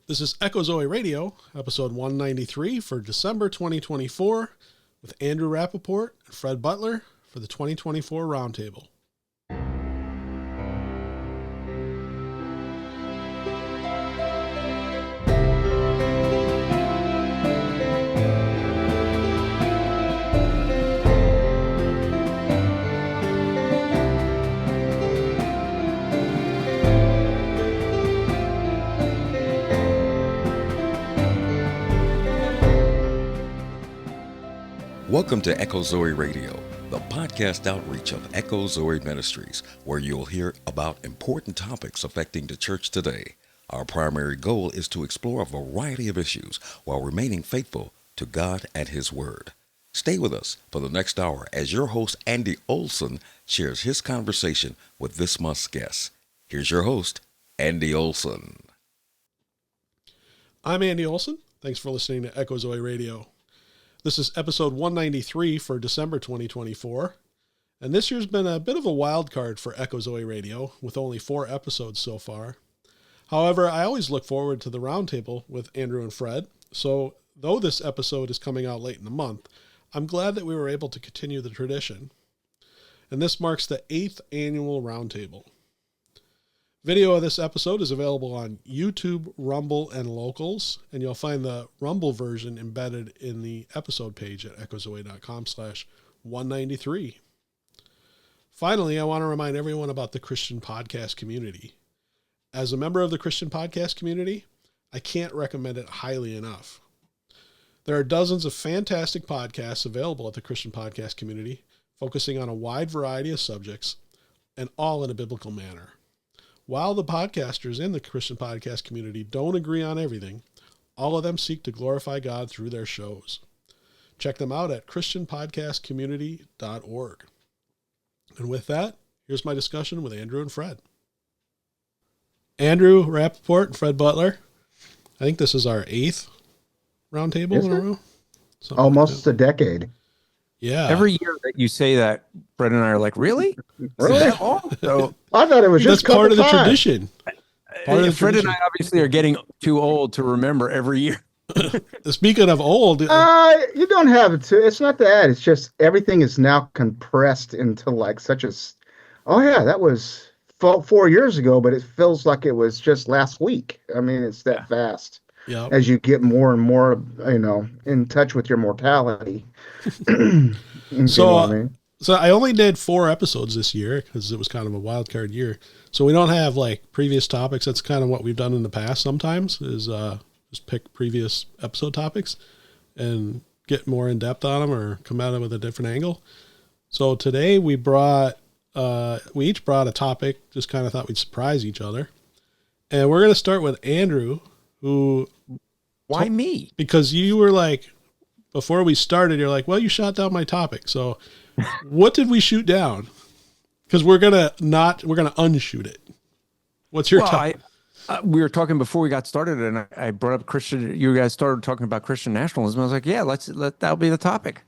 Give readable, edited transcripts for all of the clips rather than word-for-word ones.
This is Echo Zoe Radio, episode 193 for December 2024, with Andrew Rappaport and Fred Butler for the 2024 Roundtable. Welcome to Echo Zoe Radio, the podcast outreach of Echo Zoe Ministries, where you'll hear about important topics affecting the church today. Our primary goal is to explore a variety of issues while remaining faithful to God and His Word. Stay with us for the next hour as your host, Andy Olson, shares his conversation with this month's guest. Here's your host, Andy Olson. I'm Andy Olson. Thanks for listening to Echo Zoe Radio. This is episode 193 for December 2024, and this year's been a bit of a wild card for Echo Zoe Radio, with only 4 episodes so far. However, I always look forward to the Roundtable with Andrew and Fred, so though this episode is coming out late in the month, I'm glad that we were able to continue the tradition. And this marks the 8th annual Roundtable. Video of this episode is available on YouTube, Rumble, and Locals, and you'll find the Rumble version embedded in the episode page at echozoe.com/193. Finally, I want to remind everyone about the Christian podcast community. As a member of the Christian podcast community, I can't recommend it highly enough. There are dozens of fantastic podcasts available at the Christian podcast community, focusing on a wide variety of subjects, and all in a biblical manner. While the podcasters in the Christian podcast community don't agree on everything, all of them seek to glorify God through their shows. Check them out at christianpodcastcommunity.org. And with that, here's my discussion with Andrew and Fred. Andrew Rappaport and Fred Butler. I think this is our 8th Roundtable in a row. Almost a decade. Yeah. Every year that you say that, Fred and I are like, really? Really? So I thought it was just that's part of the tradition. Fred and I obviously are getting too old to remember every year. Speaking of old, you don't have to. It's not that. It's just everything is now compressed into like such a. Oh yeah, that was 4 years ago, but it feels like it was just last week. I mean, it's that fast. Yep. As you get more and more, in touch with your mortality. So I only did 4 episodes this year because it was kind of a wild card year. So we don't have like previous topics. That's kind of what we've done in the past sometimes is just pick previous episode topics and get more in depth on them or come at it with a different angle. So today we each brought a topic, just kind of thought we'd surprise each other. And we're going to start with Andrew, who... Why me? Because you were like, before we started, you're like, well, you shot down my topic. So what did we shoot down? Because we're going to unshoot it. What's your topic? We were talking before we got started, and I brought up Christian. You guys started talking about Christian nationalism. I was like, yeah, that'll be the topic.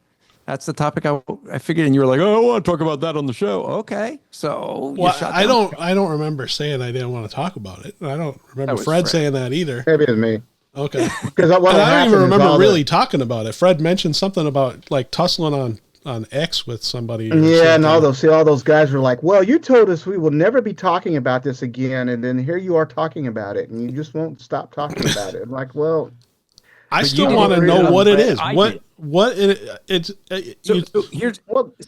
That's the topic I figured, and you were like, oh, I want to talk about that on the show. Okay, so I don't remember saying I didn't want to talk about it. I don't remember Fred saying that either. Maybe it was me. Okay. Because I don't even remember really talking about it. Fred mentioned something about like tussling on X with somebody. Yeah, and all those guys were like, well, you told us we will never be talking about this again, and then here you are talking about it, and you just won't stop talking about it. I'm like, well, I still want to know what it is.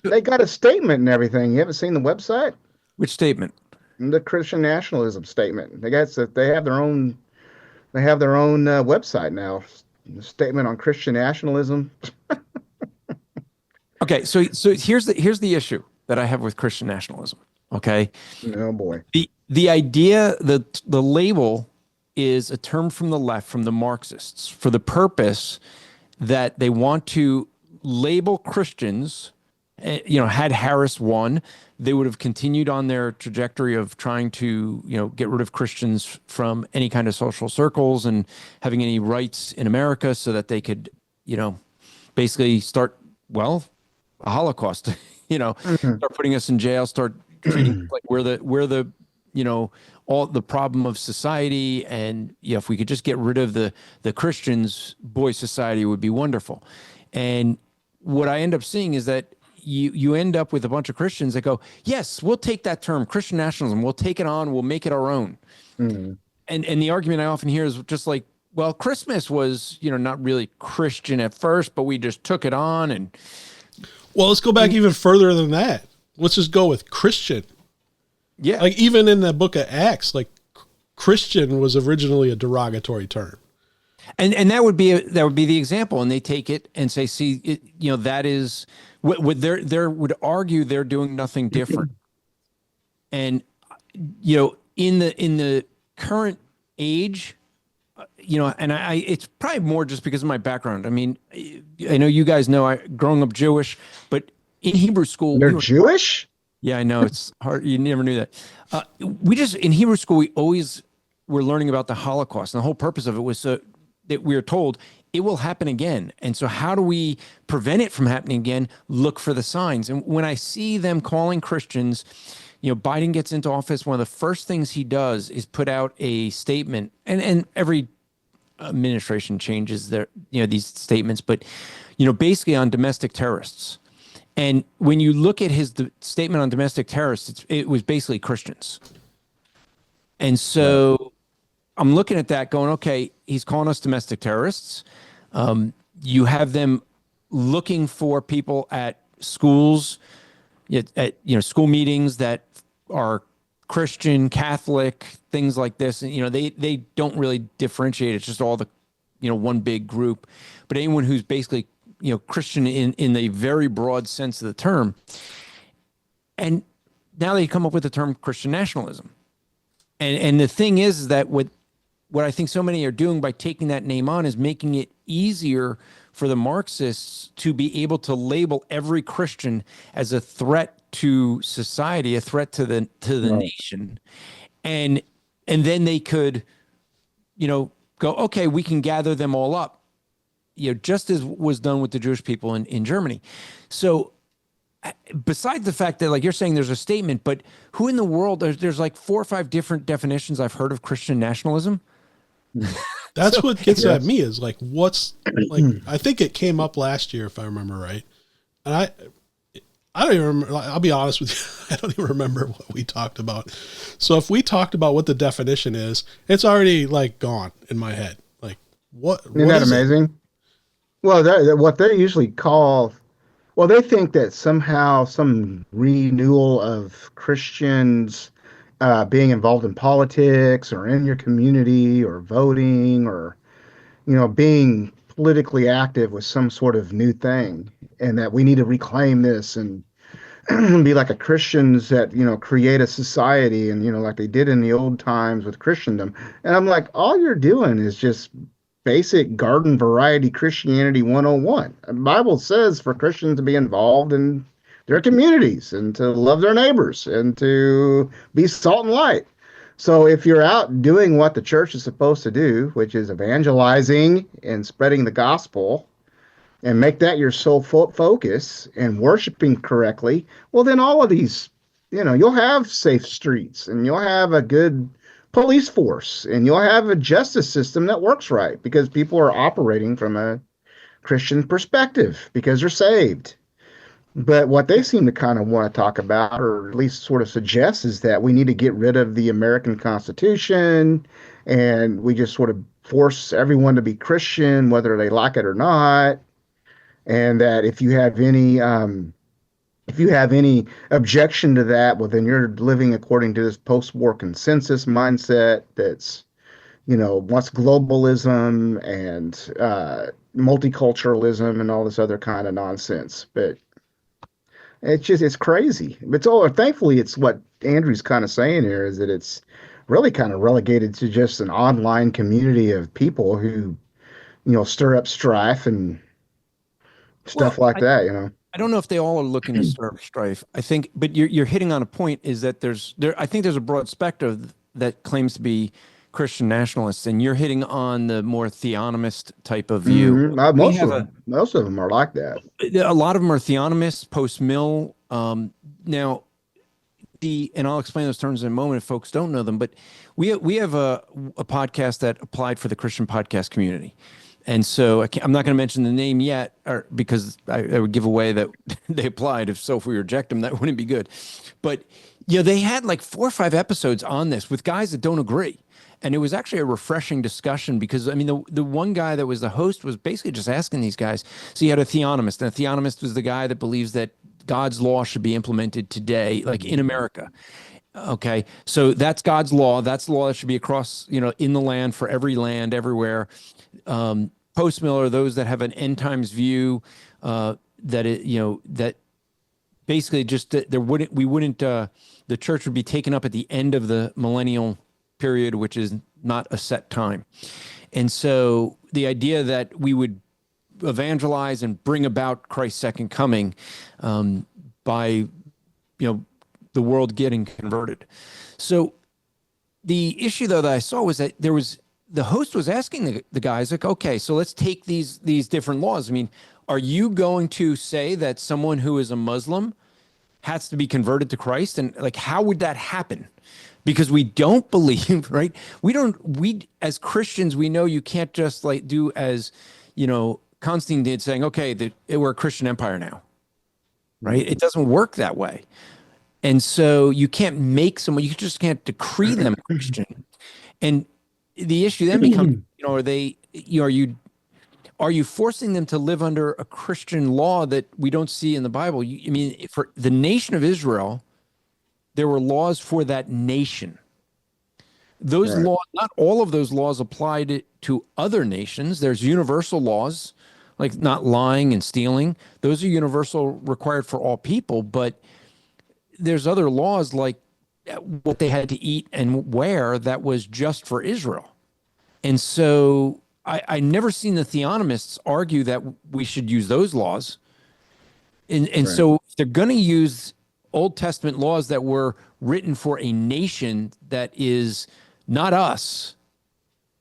They got a statement and everything. You haven't seen the website? Which statement? The Christian nationalism statement. They have their own website now. A statement on Christian nationalism. Okay, so here's the issue that I have with Christian nationalism. Okay. Oh boy. The idea that the label is a term from the left, from the Marxists, for the purpose that they want to label Christians. Had Harris won, they would have continued on their trajectory of trying to, get rid of Christians from any kind of social circles and having any rights in America so that they could, basically start, a Holocaust, start putting us in jail, start treating like we're the all the problem of society, and if we could just get rid of the Christians, boy, society would be wonderful. And what I end up seeing is that you end up with a bunch of Christians that go, yes, we'll take that term, Christian nationalism, we'll take it on, we'll make it our own. Mm. And the argument I often hear is just like, well, Christmas was, not really Christian at first, but we just took it on. And well, let's go back even further than that. Let's just go with Christian. Yeah. Like even in the book of Acts, like Christian was originally a derogatory term. And that would be the example. And they take it and say, see, that is what they would argue they're doing nothing different. And, in the current age, and it's probably more just because of my background. I mean, I know you guys know growing up Jewish, but in Hebrew school, they're Jewish. Yeah, I know it's hard. You never knew that. In Hebrew school, we always were learning about the Holocaust, and the whole purpose of it was so that we were told it will happen again. And so, how do we prevent it from happening again? Look for the signs. And when I see them calling Christians, Biden gets into office, one of the first things he does is put out a statement, and every administration changes their, these statements, but, basically on domestic terrorists. And when you look at his statement on domestic terrorists, it was basically Christians. And so I'm looking at that going, okay, he's calling us domestic terrorists. You have them looking for people at schools, at school meetings that are Christian, Catholic, things like this. And, they don't really differentiate. It's just all the, one big group. But anyone who's basically, Christian in the very broad sense of the term. And now they come up with the term Christian nationalism. And the thing is that what I think so many are doing by taking that name on is making it easier for the Marxists to be able to label every Christian as a threat to society, a threat to the nation. And then they could, go, okay, we can gather them all up, just as was done with the Jewish people in Germany. So besides the fact that, like you're saying, there's a statement, but who in the world, there's like 4 or 5 different definitions I've heard of Christian nationalism. That's what gets at me is like, what's like, I think it came up last year, if I remember right. And I don't even remember, I'll be honest with you, I don't even remember what we talked about. So if we talked about what the definition is, it's already like gone in my head. Like what? Isn't that amazing? Well, what they usually call, they think that somehow some renewal of Christians being involved in politics or in your community or voting or, being politically active was some sort of new thing, and that we need to reclaim this and be like a Christians that, create a society and, like they did in the old times with Christendom. And I'm like, all you're doing is just basic garden variety Christianity 101. The Bible says for Christians to be involved in their communities and to love their neighbors and to be salt and light. So if you're out doing what the church is supposed to do, which is evangelizing and spreading the gospel, and make that your sole focus and worshiping correctly, well, then all of these, you'll have safe streets and you'll have a good police force and you'll have a justice system that works right because people are operating from a Christian perspective because they're saved. But what they seem to kind of want to talk about, or at least sort of suggest, is that we need to get rid of the American Constitution and we just sort of force everyone to be Christian, whether they like it or not. And that if you have any objection to that, well, then you're living according to this post-war consensus mindset that's, wants globalism and multiculturalism and all this other kind of nonsense. But it's crazy. Thankfully, it's what Andrew's kind of saying here is that it's really kind of relegated to just an online community of people who, stir up strife and stuff that. I don't know if they all are looking to stir up strife. I think, but you're hitting on a point is that I think there's a broad spectrum that claims to be Christian nationalists, and you're hitting on the more theonomist type of view. Mm-hmm. Most of them are like that. A lot of them are theonomists, post-mill. Now, and I'll explain those terms in a moment if folks don't know them, but we have a podcast that applied for the Christian podcast community. And so I'm not going to mention the name yet, because I would give away that they applied. If we reject them, that wouldn't be good. But they had like 4 or 5 episodes on this with guys that don't agree. And it was actually a refreshing discussion because, I mean, the one guy that was the host was basically just asking these guys. So you had a theonomist, and a theonomist was the guy that believes that God's law should be implemented today, like in America. Okay, so that's God's law. That's the law that should be across, in the land for every land, everywhere. Post-mill are those that have an end times view, that basically just the church would be taken up at the end of the millennial period, which is not a set time. And so the idea that we would evangelize and bring about Christ's second coming by, the world getting converted. So the issue, though, that I saw was that the host was asking the guys, like, okay, so let's take these different laws. I mean, are you going to say that someone who is a Muslim has to be converted to Christ? And like, how would that happen? Because we don't believe, right? We as Christians, we know you can't just like do as, Constantine did, saying, okay, we're a Christian empire now, right? It doesn't work that way. And so you can't make someone, you just can't decree them Christian. And the issue then becomes, are you forcing them to live under a Christian law that we don't see in the Bible? For the nation of Israel, there were laws for that nation. Those laws, not all of those laws applied to other nations. There's universal laws, like not lying and stealing. Those are universal, required for all people. But there's other laws like what they had to eat and wear that was just for Israel. And so I never seen the theonomists argue that we should use those laws. And so if they're going to use Old Testament laws that were written for a nation that is not us,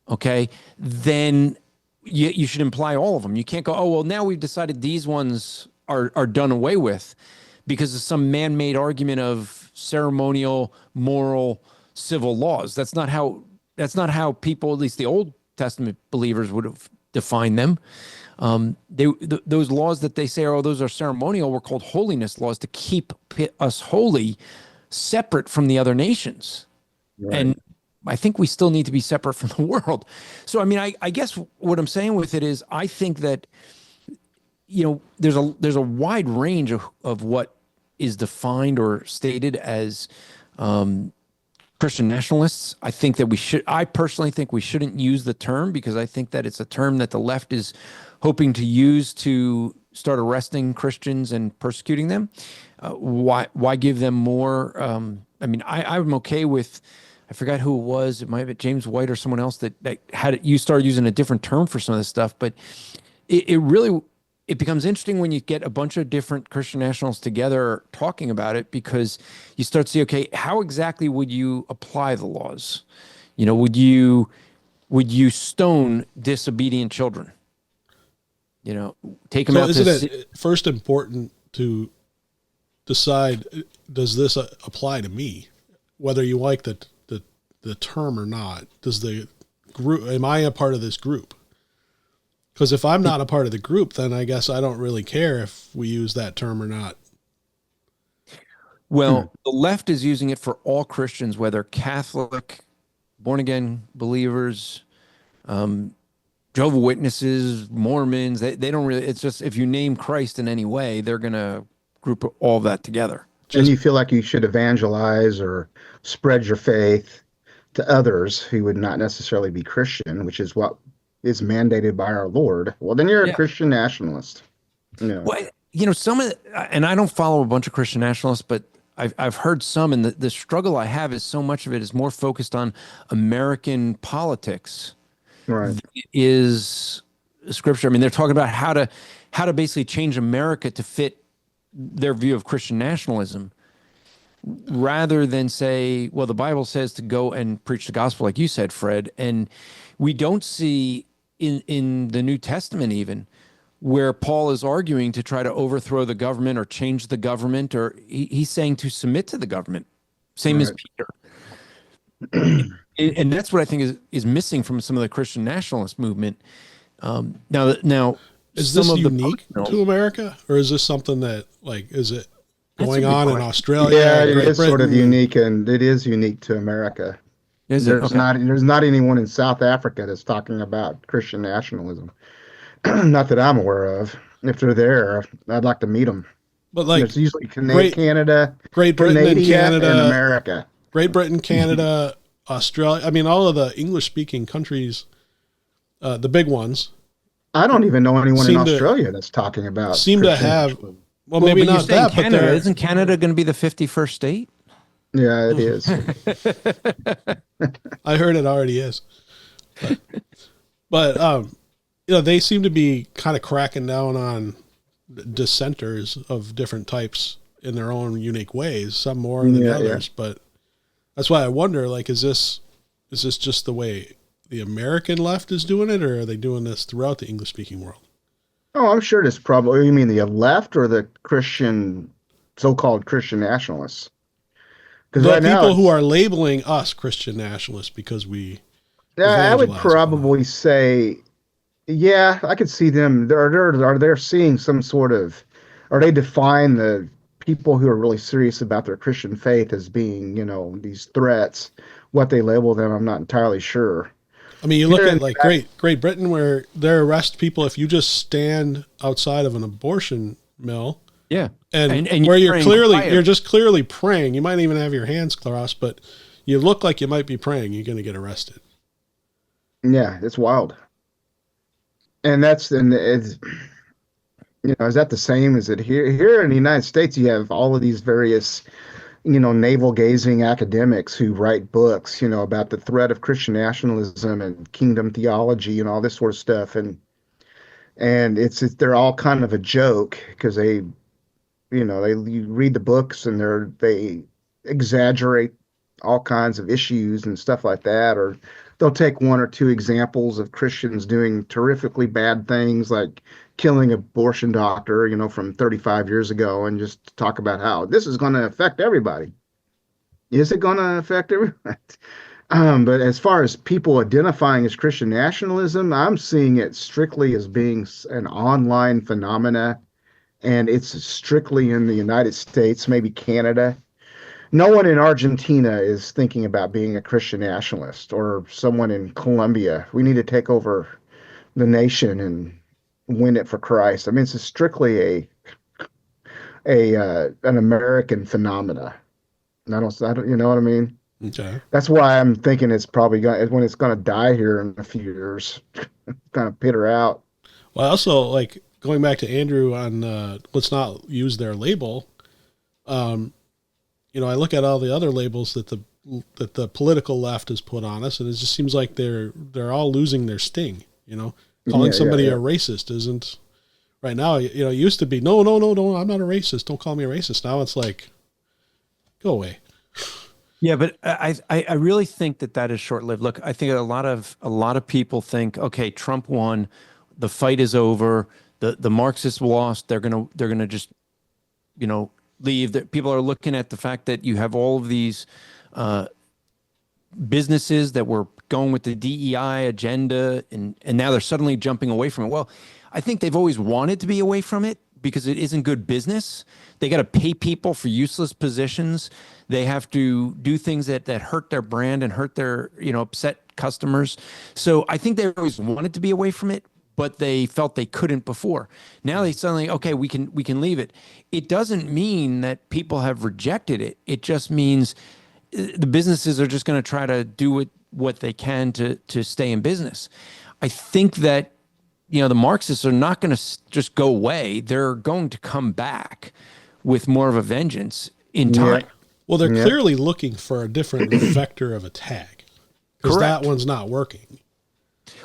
okay, then you should imply all of them. You can't go, oh, well, now we've decided these ones are done away with because of some man-made argument of ceremonial, moral, civil laws. That's not how people, at least the Old Testament believers, would have defined them. Those laws that they say, oh, those are ceremonial, were called holiness laws to keep us holy, separate from the other nations. Right. And I think we still need to be separate from the world. So, I mean, I guess what I'm saying with it is I think that, there's a wide range of what is defined or stated as Christian nationalists. I personally think we shouldn't use the term because I think that it's a term that the left is hoping to use to start arresting Christians and persecuting them. Why give them more? I'm okay with, I forgot who it was. It might have been James White or someone else that had it. You started using a different term for some of this stuff, but it becomes interesting when you get a bunch of different Christian nationalists together talking about it, because you start to see, okay, how exactly would you apply the laws? Would you stone disobedient children? Take them out. So isn't it first important to decide, does this apply to me? Whether you like the term or not, does the group, am I a part of this group? Because if I'm not a part of the group, then I guess I don't really care if we use that term or not. Well, the left is using it for all Christians, whether Catholic, born-again believers, Jehovah's Witnesses, Mormons. They don't really, it's just if you name Christ in any way, they're going to group all that together. And you feel like you should evangelize or spread your faith to others who would not necessarily be Christian, which is what is mandated by our Lord. Well, then you're a Christian nationalist. Well, some of and I don't follow a bunch of Christian nationalists, but I've heard some, and the struggle I have is so much of it is more focused on American politics. Right. Is Scripture. I mean, they're talking about how to basically change America to fit their view of Christian nationalism, rather than say, well, the Bible says to go and preach the gospel, like you said, Fred. And we don't see in the New Testament even where Paul is arguing to try to overthrow the government or change the government, or he's saying to submit to the government. Same as Right. Peter. And that's what I think is missing from some of the Christian nationalist movement. Now, Is some this of the unique to America, or is this something that, like, is it That's a going good on in question. Australia, Yeah, it Great is sort of Britain? unique, and it is unique to America. Is it okay? There's not anyone in South Africa that's talking about Christian nationalism. Not that I'm aware of. If they're there, I'd like to meet them. But There's like usually Great Canada, Great Britain and Canada, and Canada, America. Great Britain, Canada, Australia. I mean, all of the English-speaking countries, the big ones, I don't even know anyone in seem to Australia that's talking about seem to Christian have. nationalism. Well, Well, maybe but you're not saying that, but Canada. they're. Isn't Canada going to be the 51st state? Yeah, it is. I heard it already is, but they seem to be kind of cracking down on dissenters of different types in their own unique ways. Some more than Yeah, others, but that's why I wonder. Like, is this just the way the American left is doing it, or are they doing this throughout the English-speaking world? Oh, I'm sure there's probably, you mean the left or the Christian, so-called Christian nationalists? Because The right now, people who are labeling us Christian nationalists because we I would evangelize. probably say, yeah, I could see them. They're seeing some sort of, or they define the people who are really serious about their Christian faith as being, these threats. What they label them, I'm not entirely sure. I mean, you look Here at in like the Great Britain, where they arrest people if you just stand outside of an abortion mill, Yeah. and where you're praying just clearly praying. You might even have your hands crossed, but you look like you might be praying. You're going to get arrested. Yeah, it's wild. And it's, is that the same? Is it here? Here in the United States, you have all of these various, navel-gazing academics who write books, about the threat of Christian nationalism and kingdom theology and all this sort of stuff. And they're all kind of a joke because you read the books and they exaggerate all kinds of issues and stuff like that, or they'll take one or two examples of Christians doing terrifically bad things like killing an abortion doctor, from 35 years ago, and just talk about how this is going to affect everybody. Is it going to affect everybody? But as far as people identifying as Christian nationalism, I'm seeing it strictly as being an online phenomena, and it's strictly in the United States, maybe Canada. No one in Argentina is thinking about being a Christian nationalist, or someone in Colombia. We need to take over the nation and win it for Christ. I mean, it's strictly an American phenomena. I don't, you know what I mean? Okay. That's why I'm thinking it's probably when it's going to die here in a few years, kind of peter out. Well, I also like going back to Andrew on let's not use their label. I look at all the other labels that the political left has put on us, and it just seems like they're all losing their sting. Calling somebody a racist isn't right now. It used to be no, I'm not a racist. Don't call me a racist. Now it's like, go away. Yeah, but I really think that is short-lived. Look, I think a lot of people think, okay, Trump won, the fight is over, the Marxists lost, they're gonna just, leave. That people are looking at the fact that you have all of these businesses that were going with the DEI agenda, and now they're suddenly jumping away from it. Well, I think they've always wanted to be away from it because it isn't good business. They got to pay people for useless positions. They have to do things that hurt their brand and hurt their, upset customers. So I think they always wanted to be away from it, but they felt they couldn't before. Now they suddenly, okay, we can leave it. It doesn't mean that people have rejected it. It just means the businesses are just going to try to do what they can to stay in business. I think that, the Marxists are not going to just go away. They're going to come back with more of a vengeance in time. Well, they're clearly looking for a different vector of attack because that one's not working.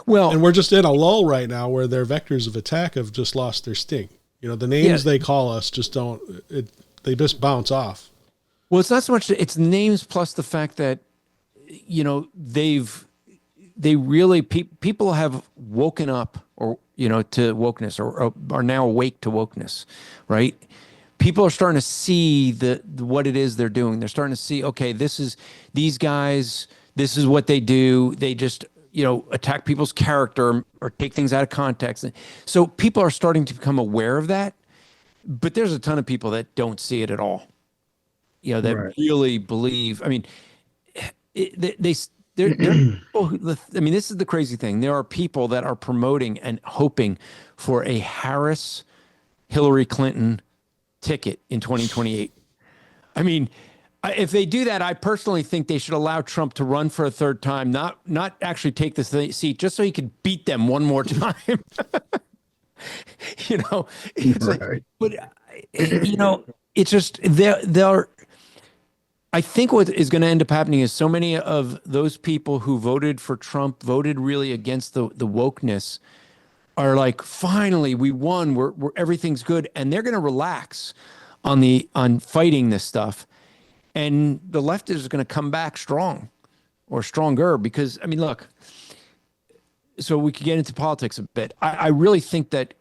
Well, and we're just in a lull right now where their vectors of attack have just lost their sting. The names they call us just they just bounce off. Well, it's not so much, it's names plus the fact that, people have woken up or, to wokeness or are now awake to wokeness, right? people are starting to see what it is they're doing. They're starting to see, okay, these guys, this is what they do. They just, attack people's character or take things out of context. So people are starting to become aware of that, but there's a ton of people that don't see it at all. That Right. really believe. I mean, there people I mean, this is the crazy thing. There are people that are promoting and hoping for a Harris, Hillary Clinton ticket in 2028. I mean, if they do that, I personally think they should allow Trump to run for a third time, not actually take the seat, just so he could beat them one more time. It's Right. like, but it's just they're. I think what is going to end up happening is so many of those people who voted for Trump voted really against the wokeness are like, finally, we won. We're everything's good, and they're going to relax on fighting this stuff, and the left is going to come back strong or stronger because, I mean, look. So we could get into politics a bit. I really think that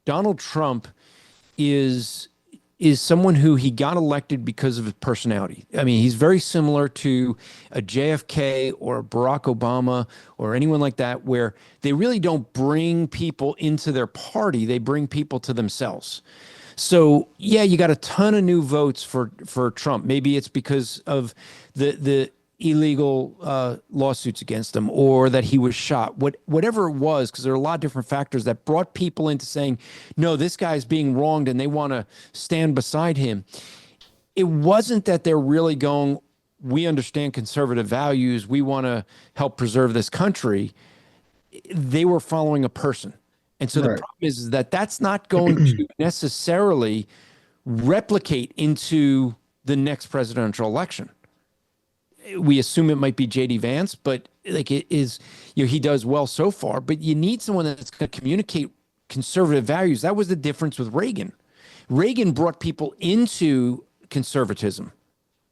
Donald Trump is someone who he got elected because of his personality. I mean, he's very similar to a JFK or a Barack Obama or anyone like that, where they really don't bring people into their party. They bring people to themselves. So yeah, you got a ton of new votes for Trump. Maybe it's because of the illegal lawsuits against him, or that he was shot, whatever it was, because there are a lot of different factors that brought people into saying, no, this guy's being wronged, and they want to stand beside him. It wasn't that they're really going, we understand conservative values, we want to help preserve this country. They were following a person. And so the problem is that that's not going to necessarily replicate into the next presidential election. We assume it might be J.D. Vance, but like it is, he does well so far, but you need someone that's going to communicate conservative values. That was the difference with Reagan. Reagan brought people into conservatism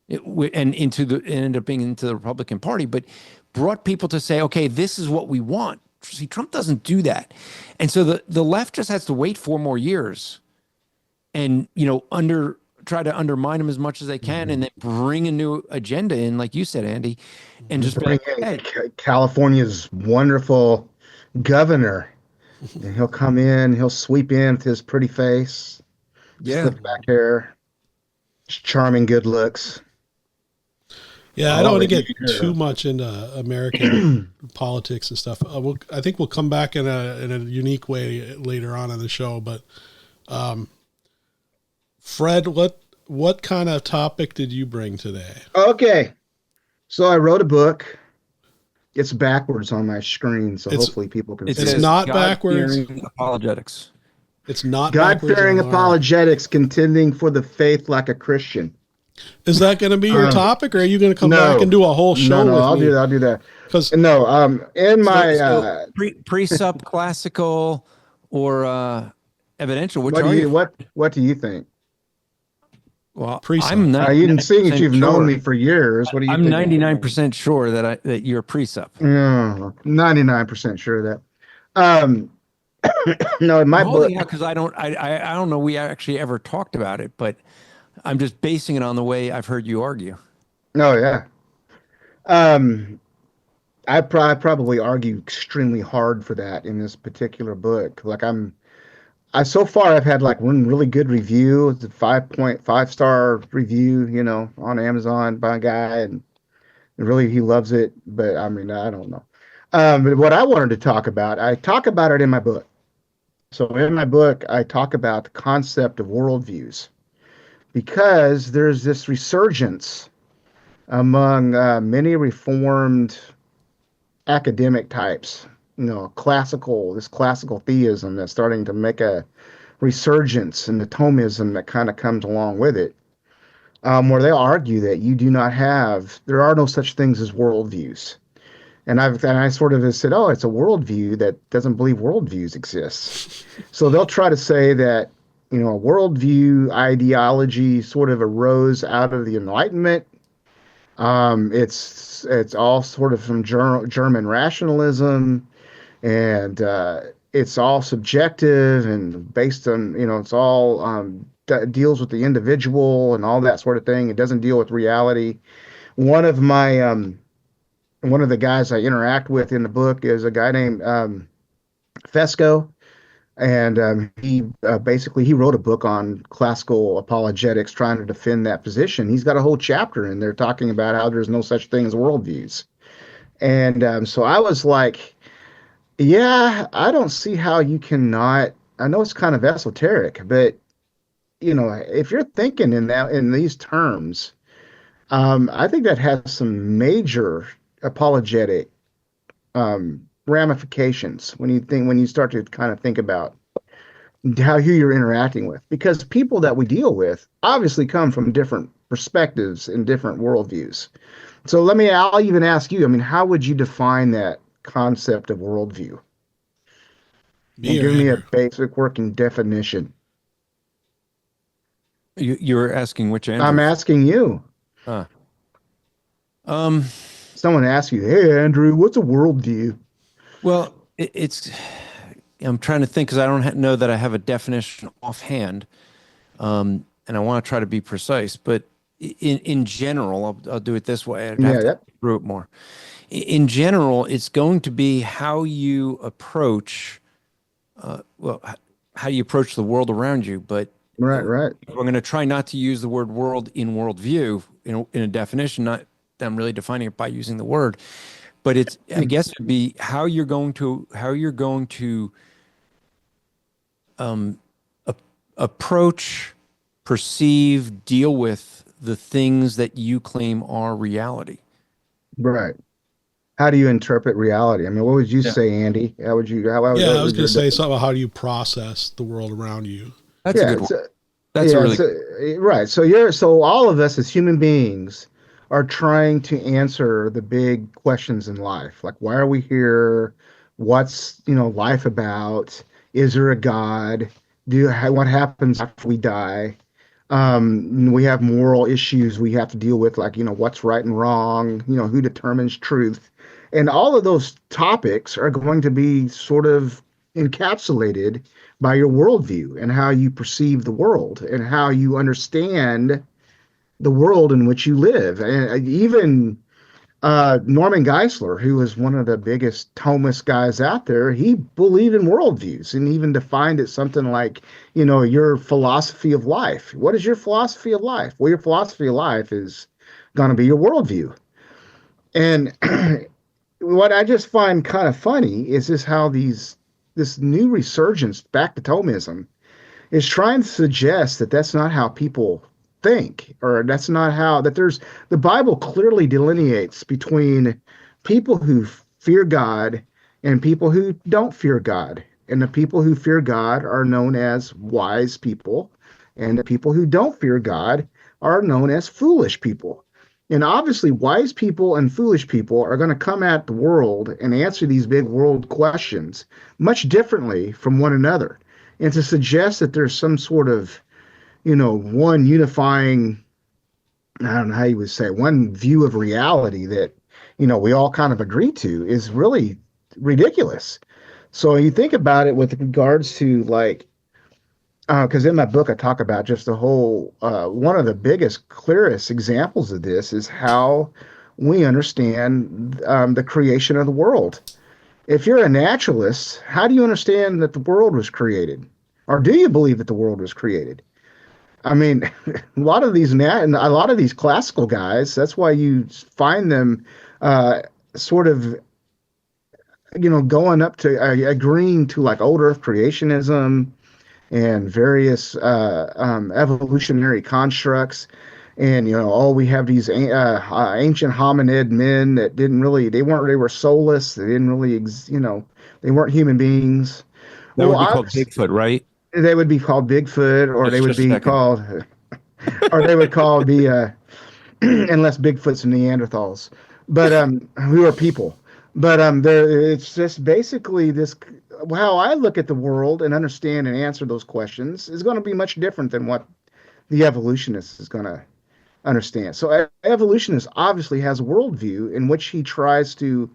and ended up being into the Republican Party, but brought people to say, okay, this is what we want. See, Trump doesn't do that. And so the left just has to wait 4 more years and, try to undermine him as much as they can, and then bring a new agenda in, like you said, Andy, and just bring California's wonderful governor, and he'll come in, he'll sweep in with his pretty face, slick back hair, charming good looks. Yeah, I don't want to get too much into American politics and stuff. I think we'll come back in a unique way later on in the show, but Fred, what kind of topic did you bring today? Okay. So I wrote a book. It's backwards on my screen, so hopefully people can see it. It's not backwards. Apologetics. It's not God-fearing apologetics, contending for the faith like a Christian. Is that going to be your topic, or are you going to come back and do a whole show? No, I'll do that. Because in my pre-sup classical or evidential, what do you think? Well, I'm not. You seeing that you've known me for years. What do you? I'm 99% sure that you're pre-sup. Yeah, 99% sure of that. No, in my book, because I don't know. We actually ever talked about it, but I'm just basing it on the way I've heard you argue. Oh yeah. I probably argue extremely hard for that in this particular book. Like so far I've had like one really good review. It's a 5.5 star review, on Amazon by a guy, and really he loves it. But I mean, I don't know. But what I wanted to talk about, I talk about it in my book. So in my book, I talk about the concept of worldviews, because there's this resurgence among many reformed academic types, this classical theism that's starting to make a resurgence, and the Thomism that kind of comes along with it, where they argue that there are no such things as worldviews. And I sort of said, oh, it's a worldview that doesn't believe worldviews exist. So they'll try to say that, a worldview ideology sort of arose out of the Enlightenment. It's all sort of from German rationalism, and it's all subjective and based on, it's all deals with the individual and all that sort of thing. It doesn't deal with reality. One of my one of the guys I interact with in the book is a guy named Fesco, and he basically he wrote a book on classical apologetics, trying to defend that position. He's got a whole chapter in there talking about how there's no such thing as worldviews. And so I was like, yeah, I don't see how you cannot. I know it's kind of esoteric, but if you're thinking in these terms, I think that has some major apologetic ramifications when you start to kind of think about who you're interacting with, because people that we deal with obviously come from different perspectives and different worldviews. So I'll even ask you, I mean, how would you define that concept of worldview? And give me a basic working definition. You're asking which Andrew? I'm asking you. Someone asks you, hey, Andrew, what's a worldview? Well, I'm trying to think because I don't know that I have a definition offhand, and I want to try to be precise. But in general, I'll do it this way. I'd have to through it more. In general, it's going to be how you approach, how you approach the world around you. But right. We're going to try not to use the word world in worldview in a definition. Not that I'm really defining it by using the word, but I guess it'd be how you're going to approach, perceive, deal with the things that you claim are reality. Right. How do you interpret reality? I mean, what would you say, Andy? I was going to say something about how do you process the world around you? That's a good one. That's right. So all of us as human beings are trying to answer the big questions in life. Like, why are we here? What's, life about? Is there a God? What happens after we die? We have moral issues we have to deal with, like, what's right and wrong, who determines truth. And all of those topics are going to be sort of encapsulated by your worldview and how you perceive the world and how you understand the world in which you live. And even Norman Geisler, who was one of the biggest Thomist guys out there, he believed in worldviews and even defined it something like, your philosophy of life. What is your philosophy of life? Well, your philosophy of life is going to be your worldview. And what I just find kind of funny is just how this new resurgence back to Thomism is trying to suggest that that's not how people think, or that's not how the Bible clearly delineates between people who fear God and people who don't fear God. And the people who fear God are known as wise people, and the people who don't fear God are known as foolish people. And obviously, wise people and foolish people are going to come at the world and answer these big world questions much differently from one another. And to suggest that there's some sort of, one unifying, I don't know how you would say, one view of reality that, we all kind of agree to is really ridiculous. So you think about it with regards to, like, because in my book, I talk about just the whole, one of the biggest, clearest examples of this is how we understand the creation of the world. If you're a naturalist, how do you understand that the world was created? Or do you believe that the world was created? I mean, a lot of these classical guys, that's why you find them sort of, going up to agreeing to like old earth creationism and various evolutionary constructs. And, we have these ancient hominid men that they were soulless. They didn't really, they weren't human beings. That would be called Bigfoot, right? They would be called Bigfoot, or they would be called, unless Bigfoot's Neanderthals, but who are people. But it's just basically this. How I look at the world and understand and answer those questions is going to be much different than what the evolutionist is going to understand. So evolutionist obviously has a worldview in which he tries to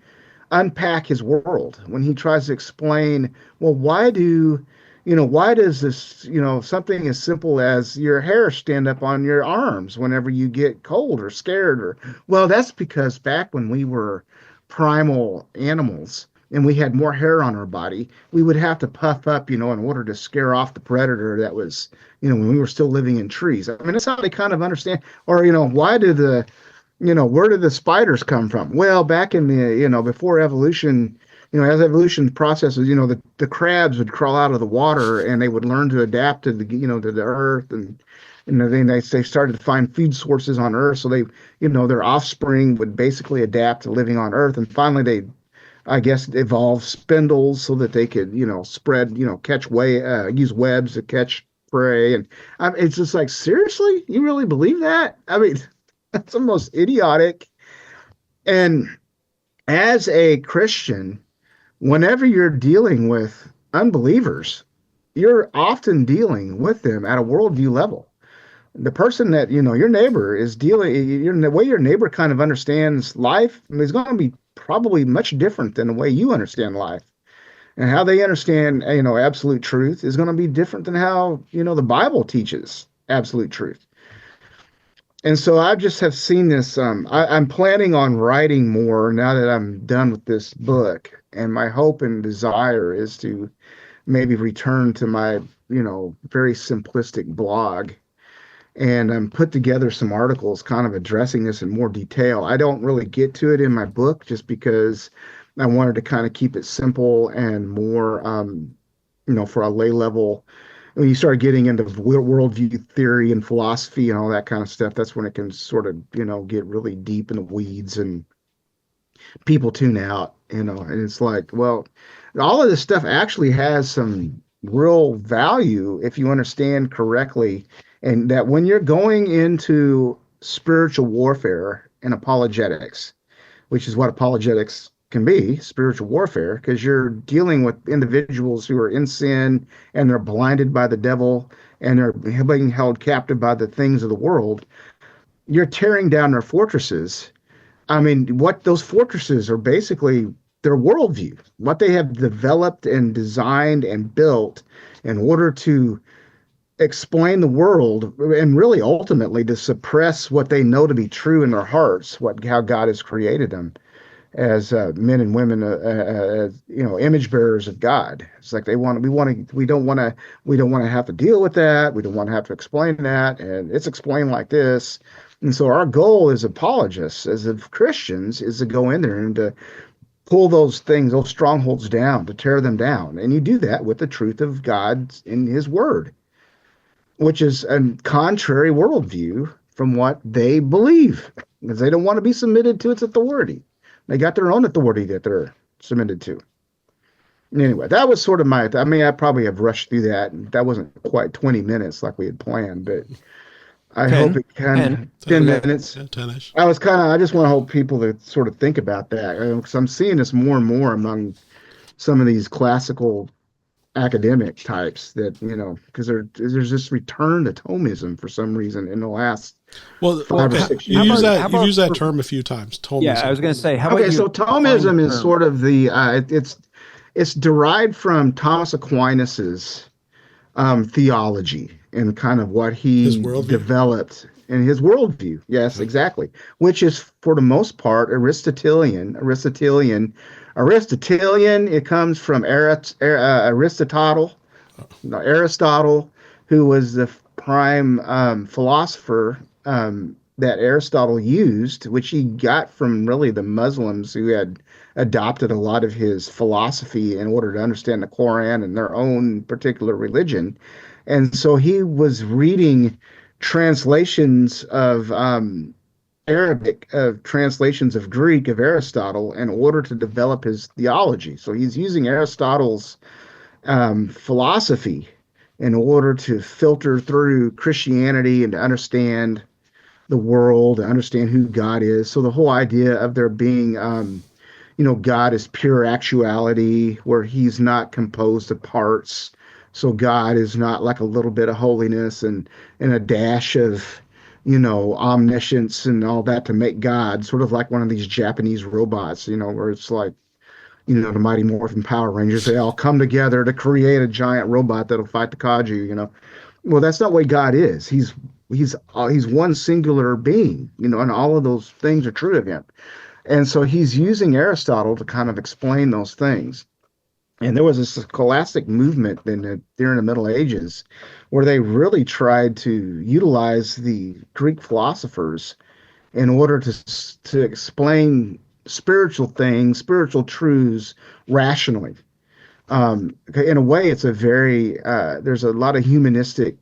unpack his world when he tries to explain, well, why do why does this, something as simple as your hair stand up on your arms whenever you get cold or scared? Or, well, that's because back when we were primal animals and we had more hair on our body, we would have to puff up, in order to scare off the predator that was, when we were still living in trees. I mean, that's how they kind of understand. Or, why did where did the spiders come from? Well, back in the, before evolution, as evolution processes, the crabs would crawl out of the water and they would learn to adapt to the, to the earth. And, then they started to find food sources on earth. So they, their offspring would basically adapt to living on earth. And finally they, I guess, evolved spindles so that they could, spread, use webs to catch prey. And it's just like, seriously, you really believe that? I mean, that's almost idiotic. And as a Christian, whenever you're dealing with unbelievers, you're often dealing with them at a worldview level. The person that, your neighbor is dealing, the way your neighbor kind of understands life is going to be probably much different than the way you understand life. And how they understand, absolute truth is going to be different than how, the Bible teaches absolute truth. And so I just have seen this. I'm planning on writing more now that I'm done with this book. And my hope and desire is to maybe return to my, very simplistic blog and put together some articles kind of addressing this in more detail. I don't really get to it in my book just because I wanted to kind of keep it simple and more, for a lay level. When you start getting into worldview theory and philosophy and all that kind of stuff, that's when it can sort of, get really deep in the weeds and people tune out, and it's like, well, all of this stuff actually has some real value if you understand correctly. And that when you're going into spiritual warfare and apologetics, which is what apologetics can be, spiritual warfare, because you're dealing with individuals who are in sin and they're blinded by the devil and they're being held captive by the things of the world. You're tearing down their fortresses. I mean, what those fortresses are basically their worldview, what they have developed and designed and built in order to explain the world and really ultimately to suppress what they know to be true in their hearts, how God has created them as men and women, as, image bearers of God. It's like we don't want to have to deal with that. We don't want to have to explain that. And it's explained like this. And so our goal as apologists, as of Christians, is to go in there and to pull those things, those strongholds down, to tear them down. And you do that with the truth of God in his word, which is a contrary worldview from what they believe, because they don't want to be submitted to its authority. They got their own authority that they're submitted to. Anyway, that was sort of I probably have rushed through that. That wasn't quite 20 minutes like we had planned, but I hope it can. 10 minutes. 10-ish. I just want to hope people to sort of think about that, because I'm seeing this more and more among some of these classical academic types that, because there's this return to Thomism for some reason in the last 5 or 6 years. You've used that term a few times. Thomism. Yeah, I was going to say. So Thomism is sort of the it's derived from Thomas Aquinas's theology and kind of what he developed in his worldview. Yes, exactly. Which is for the most part Aristotelian. It comes from Aristotle, who was the prime philosopher that Aristotle used, which he got from really the Muslims who had adopted a lot of his philosophy in order to understand the Quran and their own particular religion. And so he was reading translations of Arabic, translations of Greek of Aristotle in order to develop his theology. So he's using Aristotle's philosophy in order to filter through Christianity and to understand the world, to understand who God is. So the whole idea of there being, God is pure actuality, where he's not composed of parts. So God is not like a little bit of holiness and a dash of, omniscience and all that to make God, sort of like one of these Japanese robots, where it's like, the Mighty Morphin Power Rangers. They all come together to create a giant robot that'll fight the kaiju. Well, that's not what God is. He's one singular being, and all of those things are true of him. And so he's using Aristotle to kind of explain those things. And there was this scholastic movement during the Middle Ages where they really tried to utilize the Greek philosophers in order to explain spiritual things, spiritual truths rationally. In a way, it's a very there's a lot of humanistic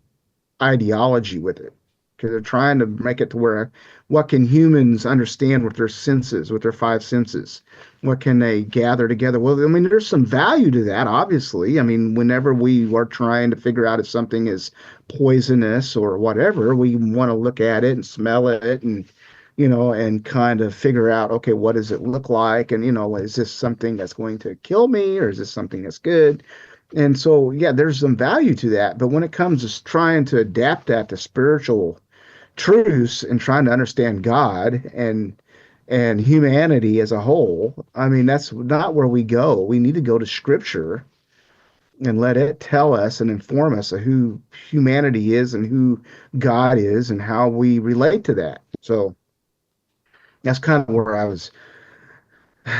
ideology with it because they're trying to make it to where what can humans understand with their senses, with their five senses? What can they gather together? Well, I mean, there's some value to that, obviously. I mean, whenever we are trying to figure out if something is poisonous or whatever, we want to look at it and smell it and kind of figure out, okay, what does it look like? And, is this something that's going to kill me or is this something that's good? And so, yeah, there's some value to that. But when it comes to trying to adapt that to spiritual truths and trying to understand God and humanity as a whole, I mean, that's not where we go. We need to go to Scripture and let it tell us and inform us of who humanity is and who God is and how we relate to that. So that's kind of where I was.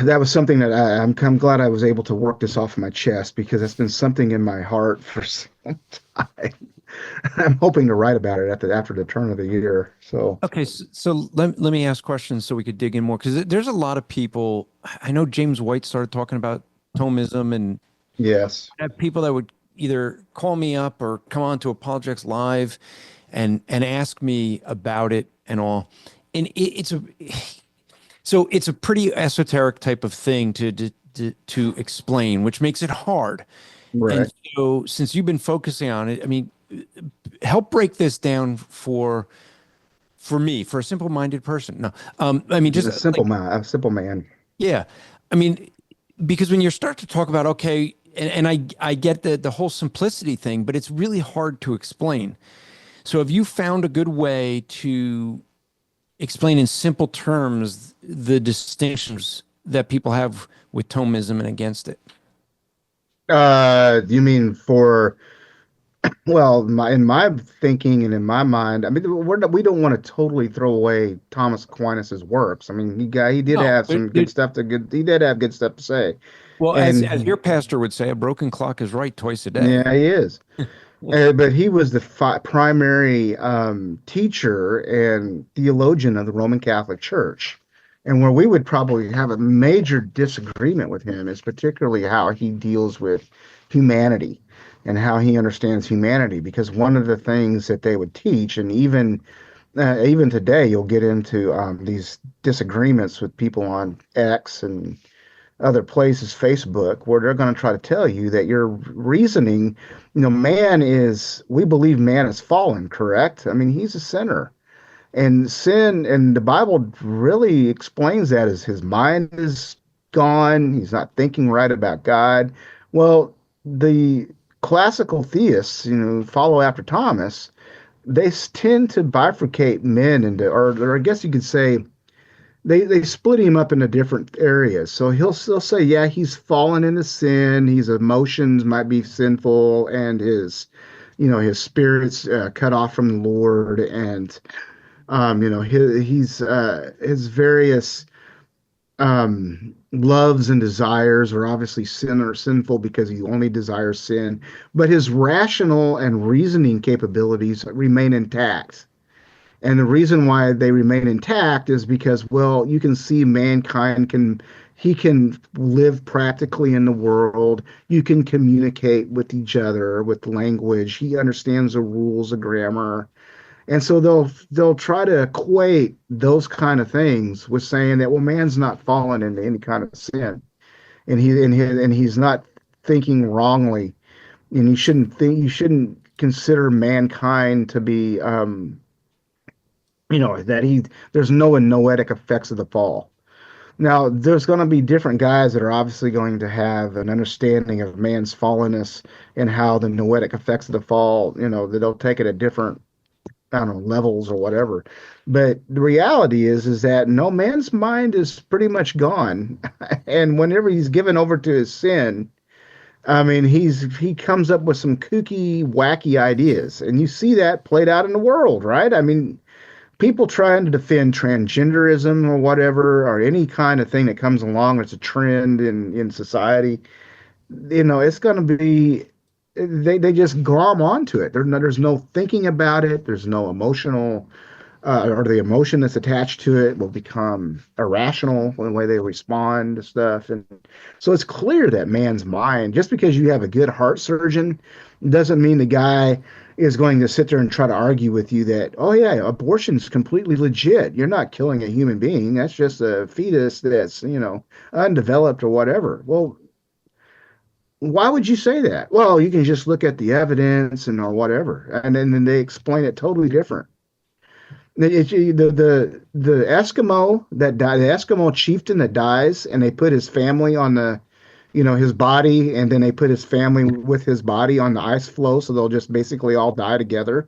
That was something that I'm glad I was able to work this off my chest because it's been something in my heart for some time. I'm hoping to write about it after the turn of the year. So okay, so let me ask questions so we could dig in more because there's a lot of people. I know James White started talking about Thomism, and yes, I have people that would either call me up or come on to Apologetics Live and ask me about it and all. And it's a pretty esoteric type of thing to explain, which makes it hard. right. And so since you've been focusing on it, I mean, help break this down for me, for a simple-minded person. No, I mean, just A simple man. yeah. I mean, because when you start to talk about, okay, and I get the whole simplicity thing, but it's really hard to explain. So have you found a good way to explain in simple terms the distinctions that people have with Thomism and against it? You mean for well, in my thinking and in my mind, I mean, we don't want to totally throw away Thomas Aquinas's works. I mean, he did No, have some good stuff he did have good stuff to say, well, as and your pastor would say, a broken clock is right twice a day. yeah, he is. But he was the primary teacher and theologian of the Roman Catholic Church. And where we would probably have a major disagreement with him is particularly how he deals with humanity and how he understands humanity. Because one of the things that they would teach, and even today, you'll get into these disagreements with people on X and other places, Facebook, where they're going to try to tell you that your reasoning, we believe man is fallen, correct? I mean, he's a sinner. And sin, and the Bible really explains that as his mind is gone, he's not thinking right about God. Well, the classical theists, follow after Thomas, they tend to bifurcate men into, or I guess you could say, they split him up into different areas. So he'll still say, yeah, he's fallen into sin. His emotions might be sinful, and his spirit's cut off from the Lord, and his various loves and desires are obviously sinful because he only desires sin. But his rational and reasoning capabilities remain intact. And the reason why they remain intact is because, well, you can see mankind can live practically in the world. You can communicate with each other with language. He understands the rules of grammar. And so they'll try to equate those kind of things with saying that, well, man's not fallen into any kind of sin, and he's not thinking wrongly, and you shouldn't consider mankind to be there's no noetic effects of the fall. Now, there's going to be different guys that are obviously going to have an understanding of man's fallenness and how the noetic effects of the fall, that they'll take it a different I don't know, levels or whatever. But the reality is that no man's mind is pretty much gone. And whenever he's given over to his sin, I mean, he comes up with some kooky, wacky ideas. And you see that played out in the world, right? I mean, people trying to defend transgenderism or whatever, or any kind of thing that comes along as a trend in society, it's going to be they just glom onto it. There's no thinking about it. There's no emotional or the emotion that's attached to it will become irrational in the way they respond to stuff. And so it's clear that man's mind, just because you have a good heart surgeon, doesn't mean the guy is going to sit there and try to argue with you that, oh, yeah, abortion's completely legit. You're not killing a human being. That's just a fetus that's, undeveloped or whatever. Well, why would you say that? Well, you can just look at the evidence and or whatever. And then they explain it totally different. The Eskimo that died, the Eskimo chieftain that dies, and they put his family on his body, and then they put his family with his body on the ice floe, so they'll just basically all die together.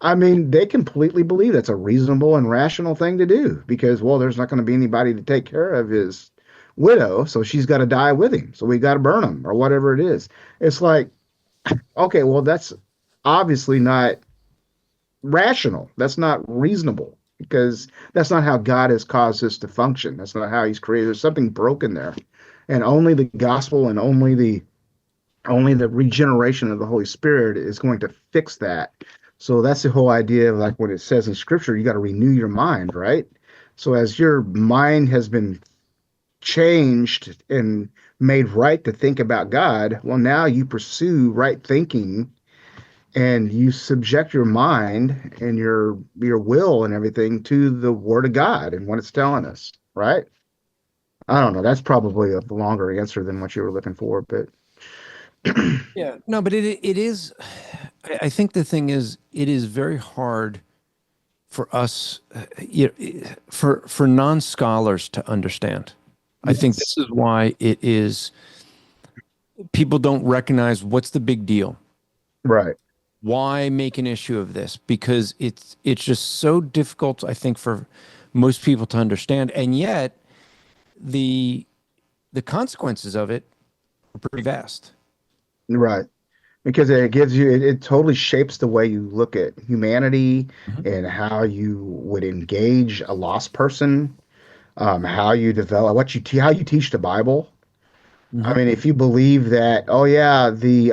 I mean, they completely believe that's a reasonable and rational thing to do because, well, there's not going to be anybody to take care of his widow, so she's got to die with him. So we got to burn him or whatever it is. It's like, okay, well, that's obviously not rational. That's not reasonable because that's not how God has caused us to function. That's not how he's created. There's something broken there. And only the gospel and only the regeneration of the Holy Spirit is going to fix that. So that's the whole idea of like what it says in scripture, you got to renew your mind, right? So as your mind has been changed and made right to think about God, well, now you pursue right thinking and you subject your mind and your will and everything to the word of God and what it's telling us, right? I don't know. That's probably a longer answer than what you were looking for, but Yeah, no, but it is. I think the thing is, it is very hard for us, for non-scholars to understand. I think yes. this is why it is. People don't recognize what's the big deal. Right. Why make an issue of this? Because it's just so difficult, I think, for most people to understand, and yet the the consequences of it are pretty vast. Right. Because it gives you it totally shapes the way you look at humanity Mhm. and how you would engage a lost person, how you develop how you teach the Bible. I Mhm. mean, if you believe that, oh yeah, the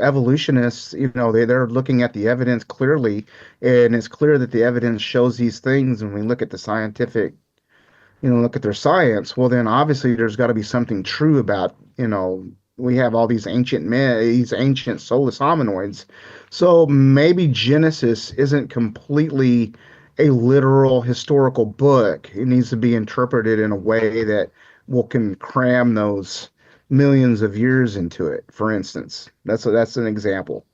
evolutionists, they're looking at the evidence clearly, and it's clear that the evidence shows these things, and we look at the scientific, look at their science, well, then obviously there's got to be something true about, we have all these ancient men, these ancient soulless hominoids. So maybe Genesis isn't completely a literal historical book. It needs to be interpreted in a way that will can cram those millions of years into it, for instance. That's an example.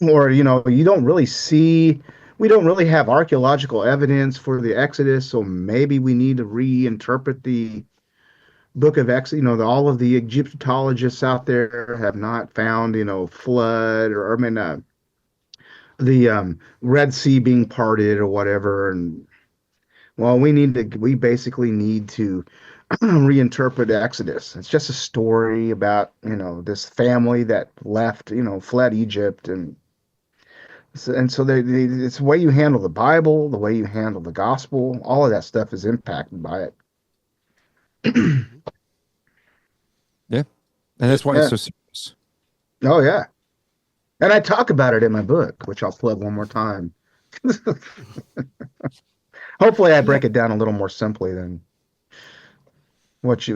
Or, you don't really see we don't really have archaeological evidence for the Exodus, so maybe we need to reinterpret the book of Exodus. All of the Egyptologists out there have not found, flood or I mean, the Red Sea being parted or whatever. And well, we basically need to reinterpret Exodus. It's just a story about, this family that left, fled Egypt and so it's the way you handle the Bible, the way you handle the gospel, all of that stuff is impacted by it. Mhm. Yeah, and that's why it's Yeah. so serious. Oh yeah. And I talk about it in my book, which I'll plug one more time. Hopefully I Yeah. break it down a little more simply than what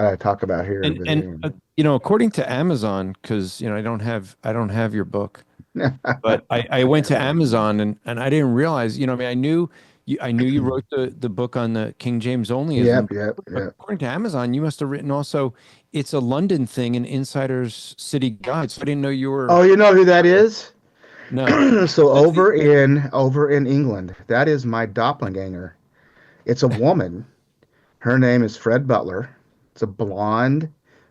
I talk about here. And But according to Amazon, because I don't have your book, anyway. but I went to Amazon and I didn't realize, I mean, I knew you wrote the book on the King James onlyism, Yep, yep, but yep. according to Amazon, you must have written also, it's a London thing in Insider's City Guide. So I didn't know you were. Oh, you know who that is? No. So That's the over in England, that is my doppelganger. It's a woman. Her name is Fred Butler. It's a blonde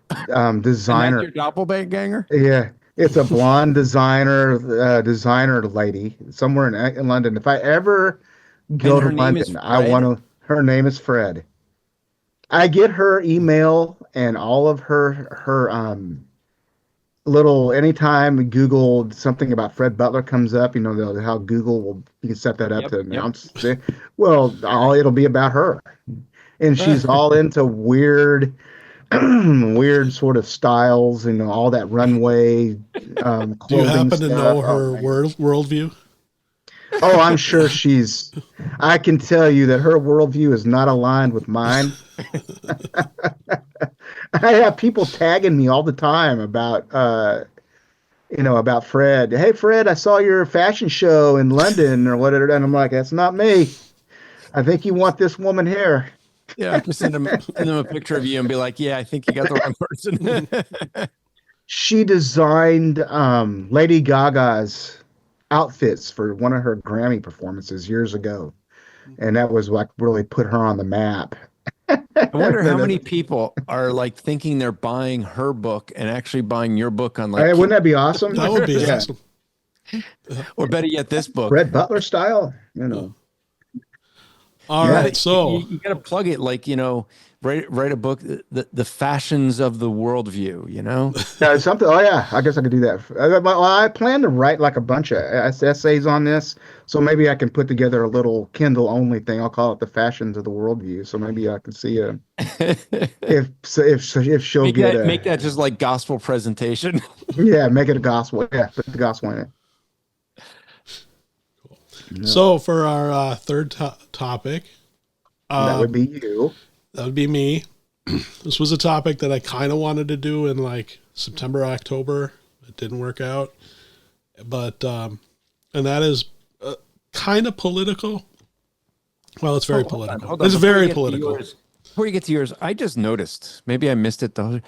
and that's designer. your doppelganger? Yeah. It's a blonde designer lady somewhere in London. If I ever go And to her name is London, I Fred? want to. Her name is Fred. I get her email and all of her little anytime Google something about Fred Butler comes up, how Google will you can set that up Yep, to yep. announce it. Well, it'll be about her, and she's all into weird, weird sort of styles and all that runway Do you clothing happen to know stuff. Oh her man. worldview? Oh, I'm sure she's. I can tell you that her worldview is not aligned with mine. I have people tagging me all the time about Fred. Hey, Fred, I saw your fashion show in London or whatever. And I'm like, that's not me. I think you want this woman here. Yeah, I can send them a picture of you and be like, yeah, I think you got the wrong person. She designed Lady Gaga's outfits for one of her Grammy performances years ago. And that was like really put her on the map. I wonder how many people are like thinking they're buying her book and actually buying your book on Hey, like, wouldn't that be awesome? That would be Yeah. awesome. or better yet, this book. Fred Butler style, All Yeah. right, so you got to plug it like, write a book, the fashions of the worldview, Something. Oh yeah, I guess I could do that. Well, I plan to write like a bunch of essays on this, so maybe I can put together a little Kindle only thing. I'll call it the fashions of the worldview. So maybe I can see if she'll make that just like gospel presentation. yeah, make it a gospel. Yeah, put the gospel in it. so for our third topic, That would be you. that would be me. This was a topic that I kind of wanted to do in like September, October. It didn't work out, but and that is kind of political. Well, it's very political. Hold on. It's Before very you get to political. yours- Before you get to yours, I just noticed, maybe I missed it though.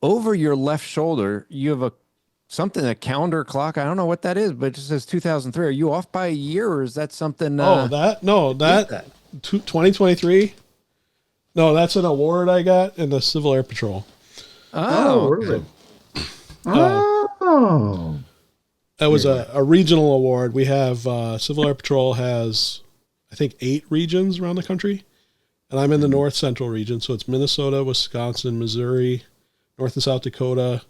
Over your left shoulder, you have a calendar clock. I don't know what that is, but it just says 2003. Are you off by a year, or is that something? That 2023. No, that's an award I got in the Civil Air Patrol. Oh, really? Oh, That was a regional award. We have Civil Air Patrol has, I think, 8 regions around the country, and I'm in the North Central region, so it's Minnesota, Wisconsin, Missouri, North and South Dakota,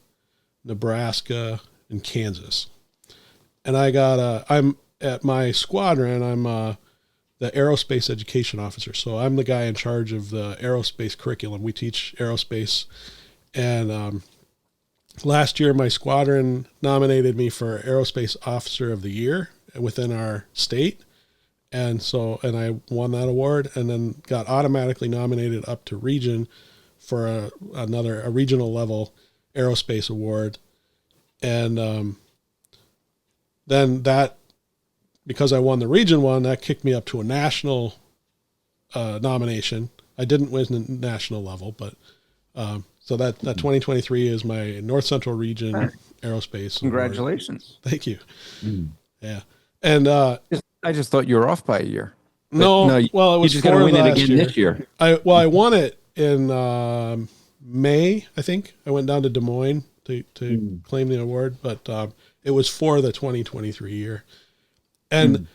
Nebraska, and Kansas. And I'm at my squadron. I'm the aerospace education officer, so I'm the guy in charge of the aerospace curriculum. We teach aerospace, and last year, my squadron nominated me for Aerospace Officer of the Year within our state. And I won that award and then got automatically nominated up to region for a regional level aerospace award. And then that, because I won the region one, that kicked me up to a national nomination. I didn't win the national level, but so that 2023 is my North Central region aerospace. Congratulations. Award. Thank you. Yeah. And I just thought you were off by a year. no, well, it was you just got to win it last again year. this year. I won it in May, I think. I went down to Des Moines to claim the award, but it was for the 2023 year. And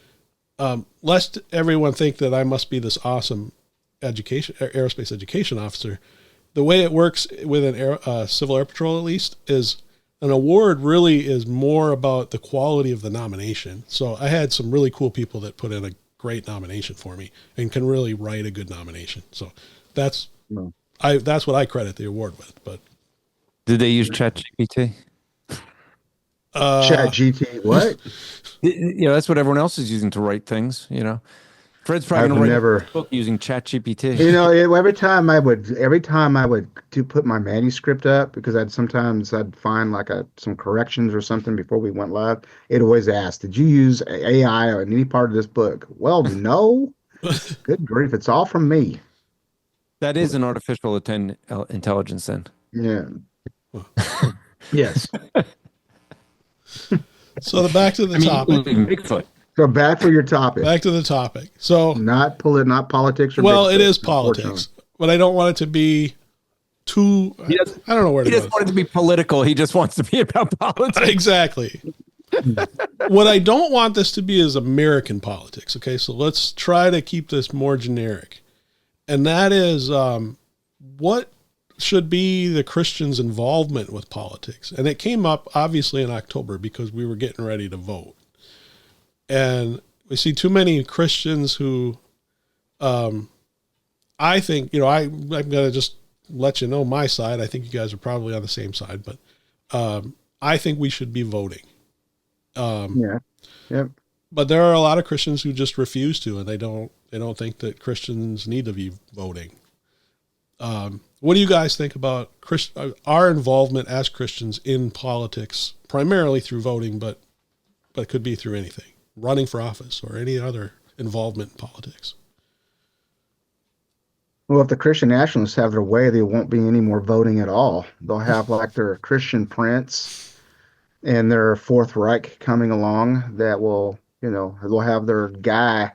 lest everyone think that I must be this awesome aerospace education officer, the way it works with an Civil Air Patrol, at least, is an award really is more about the quality of the nomination. So I had some really cool people that put in a great nomination for me and can really write a good nomination. So that's what I credit the award with. But Did they use ChatGPT? Chat GT, what? That's what everyone else is using to write things. Fred's probably going to write a book using ChatGPT. Every time I would put my manuscript up, because I'd find like some corrections or something before we went live. It always asked, "Did you use AI on any part of this book?" Well, no. Good grief, it's all from me. That is an artificial intelligence, then. Yeah. Yes. so back to the topic. Bigfoot. So back for your topic. Back to the topic. So not politics or well, Bigfoot, it is politics, but I don't want it to be too. I don't know where to He go. doesn't want it to be political. He just wants to be about politics. Exactly. What I don't want this to be is American politics. Okay, so let's try to keep this more generic, and that is what should be the Christians' involvement with politics. And it came up obviously in October because we were getting ready to vote, and we see too many Christians who, I think, I'm gonna just let you know my side. I think you guys are probably on the same side, but I think we should be voting. Yeah. Yep. But there are a lot of Christians who just refuse to, and they don't think that Christians need to be voting. What do you guys think about our involvement as Christians in politics, primarily through voting, but it could be through anything, running for office or any other involvement in politics? Well, if the Christian nationalists have their way, there won't be any more voting at all. They'll have like their Christian prince and their Fourth Reich coming along that will, they'll have their guy,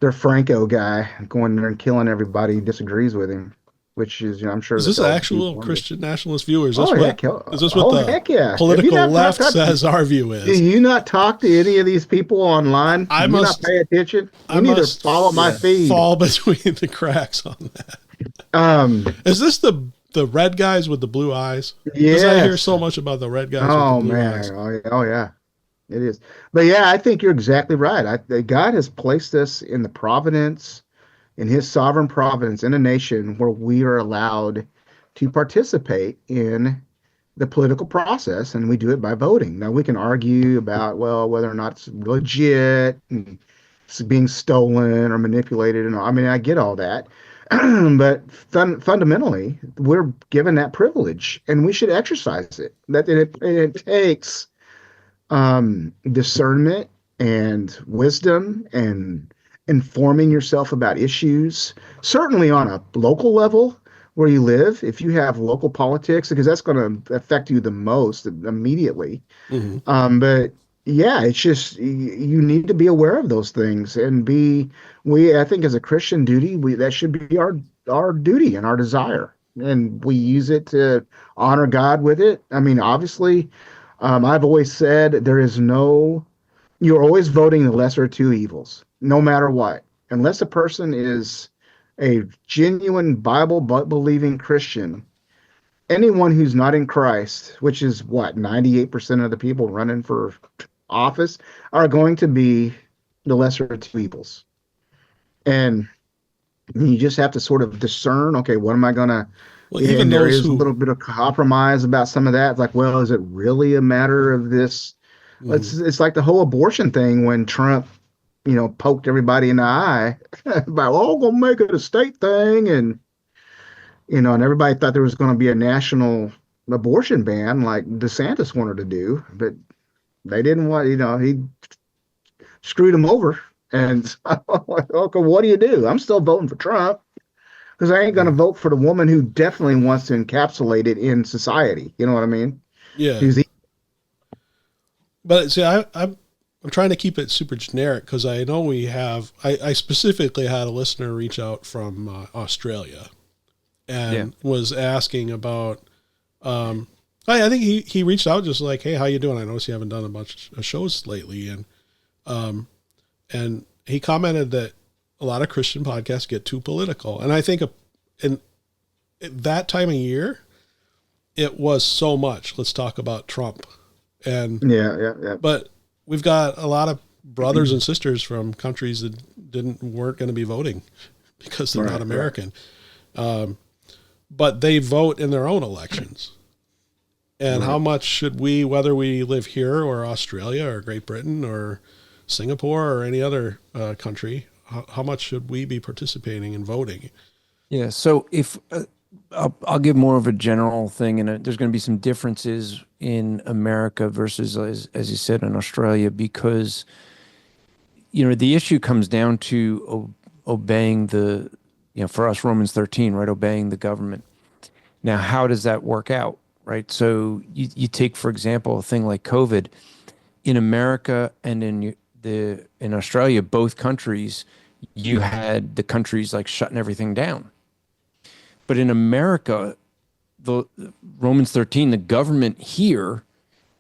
their Franco guy, going there and killing everybody who disagrees with him, which is, I'm sure. Is this actual Christian nationalist view, or is this is this what the heck yeah. political left says our view is? Do you not talk to any of these people online? I must not pay attention. You need to follow my feed. Fall between the cracks on that. Is this the red guys with the blue eyes? Because I hear so much about the red guys with the blue eyes. Oh yeah, it is. But yeah, I think you're exactly right. God has placed us in the providence, in his sovereign providence, in a nation where we are allowed to participate in the political process, and we do it by voting. Now we can argue about, whether or not it's legit and it's being stolen or manipulated, and I get all that. But fundamentally, we're given that privilege, and we should exercise it. It takes discernment and wisdom and informing yourself about issues, certainly on a local level where you live, if you have local politics, because that's going to affect you the most immediately. Mm-hmm. But yeah, it's just, you need to be aware of those things and I think as a Christian duty, that should be our duty and our desire. And we use it to honor God with it. Obviously, I've always said you're always voting the lesser of two evils, no matter what. Unless a person is a genuine Bible-believing Christian, anyone who's not in Christ, which is 98% of the people running for office, are going to be the lesser of two evils. And you just have to sort of discern, okay, what am I going to... Even there is a little bit of compromise about some of that. It's like, is it really a matter of this? Mm-hmm. It's like the whole abortion thing when Trump, poked everybody in the eye about, we're going to make it a state thing. And, and everybody thought there was going to be a national abortion ban like DeSantis wanted to do, but they didn't want, he screwed them over. And okay, what do you do? I'm still voting for Trump because I ain't going to vote for the woman who definitely wants to encapsulate it in society. You know what I mean? Yeah. But see, I'm trying to keep it super generic because I know we have, I specifically had a listener reach out from Australia and was asking about, I think he reached out just like, hey, how you doing? I noticed you haven't done a bunch of shows lately. And he commented that a lot of Christian podcasts get too political. And I think in that time of year, it was so much. Let's talk about Trump. And yeah. But we've got a lot of brothers and sisters from countries that weren't going to be voting because they're not American. Right. But they vote in their own elections. And how much should we, whether we live here or Australia or Great Britain or Singapore or any other country, how much should we be participating in voting? Yeah. So if I'll give more of a general thing, and there's going to be some differences in America versus, as you said, in Australia, because, the issue comes down to obeying for us, Romans 13, right? Obeying the government. Now, how does that work out, right? So you take, for example, a thing like COVID. In America and in Australia, both countries, you had the countries like shutting everything down. But in America, the Romans 13, the government here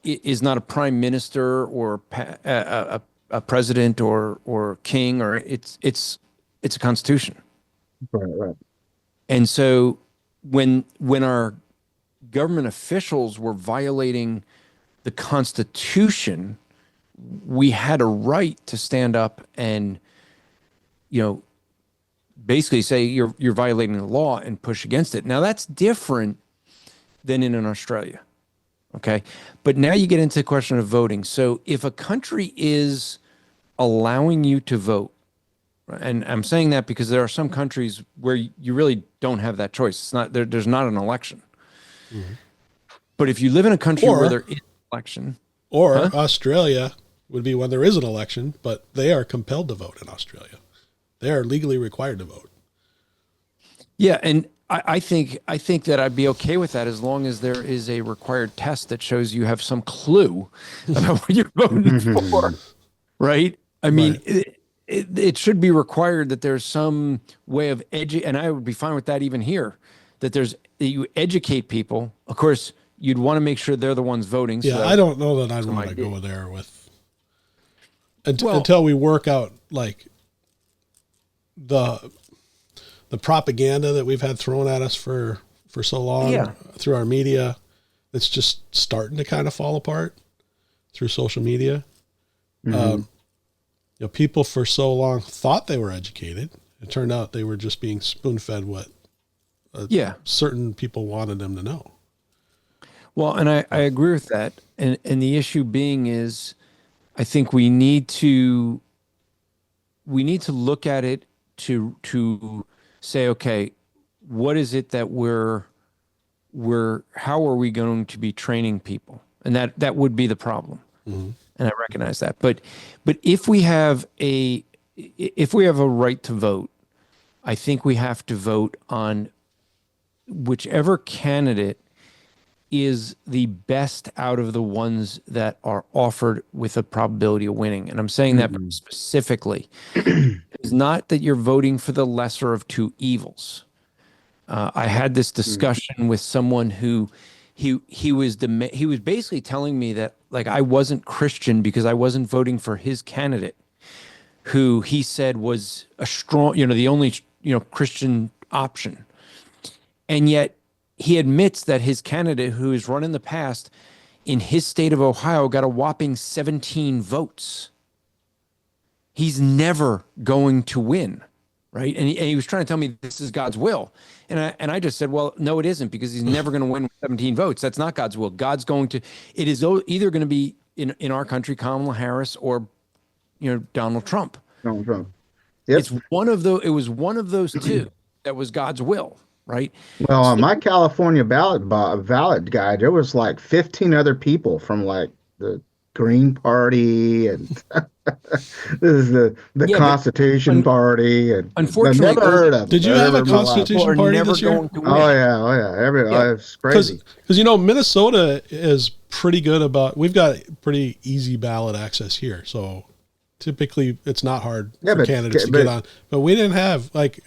is not a prime minister or a president or king, or it's a constitution. Right. And so when our government officials were violating the Constitution, we had a right to stand up and, basically say you're violating the law and push against it. Now that's different than in Australia. Okay. But now you get into the question of voting. So if a country is allowing you to vote, and I'm saying that because there are some countries where you really don't have that choice. It's not there's not an election. Mm-hmm. But if you live in a country where there is an election, Australia would be when there is an election, but they are compelled to vote in Australia. They are legally required to vote. Yeah, and I think that I'd be okay with that as long as there is a required test that shows you have some clue about what you're voting for, right? I mean, it should be required that there's some way of and I would be fine with that even here, that you educate people. Of course, you'd want to make sure they're the ones voting. Yeah, so I don't know that I'd want to go there with until we work out like the propaganda that we've had thrown at us for so long through our media. It's just starting to kind of fall apart through social media. Mm-hmm. People for so long thought they were educated. It turned out they were just being spoon-fed what certain people wanted them to know. Well, and I agree with that. And the issue being is, I think we need to look at it to say, okay, what is it that how are we going to be training people? And that would be the problem. Mm-hmm. And I recognize that. But if we have a right to vote, I think we have to vote on whichever candidate is the best out of the ones that are offered with a probability of winning. And I'm saying that specifically. It's not that you're voting for the lesser of two evils. I had this discussion with someone who he was basically telling me that like I wasn't Christian because I wasn't voting for his candidate, who he said was a strong, the only, Christian option. And yet he admits that his candidate, who has run in the past in his state of Ohio, got a whopping 17 votes. He's never going to win, right? And he was trying to tell me this is God's will. And I just said, well, no, it isn't, because he's never going to win with 17 votes. That's not God's will. It is either going to be in our country, Kamala Harris or, Donald Trump. Donald Trump. Yep. It was one of those two that was God's will. Right. Well, on my California ballot guide, there was like 15 other people from like the Green Party and this is the Constitution Party. And unfortunately, I've never heard of. Did you have a Constitution Party this year? Oh yeah. It's crazy. Because Minnesota is pretty good about. We've got pretty easy ballot access here, so typically it's not hard for candidates to get on. But we didn't have like.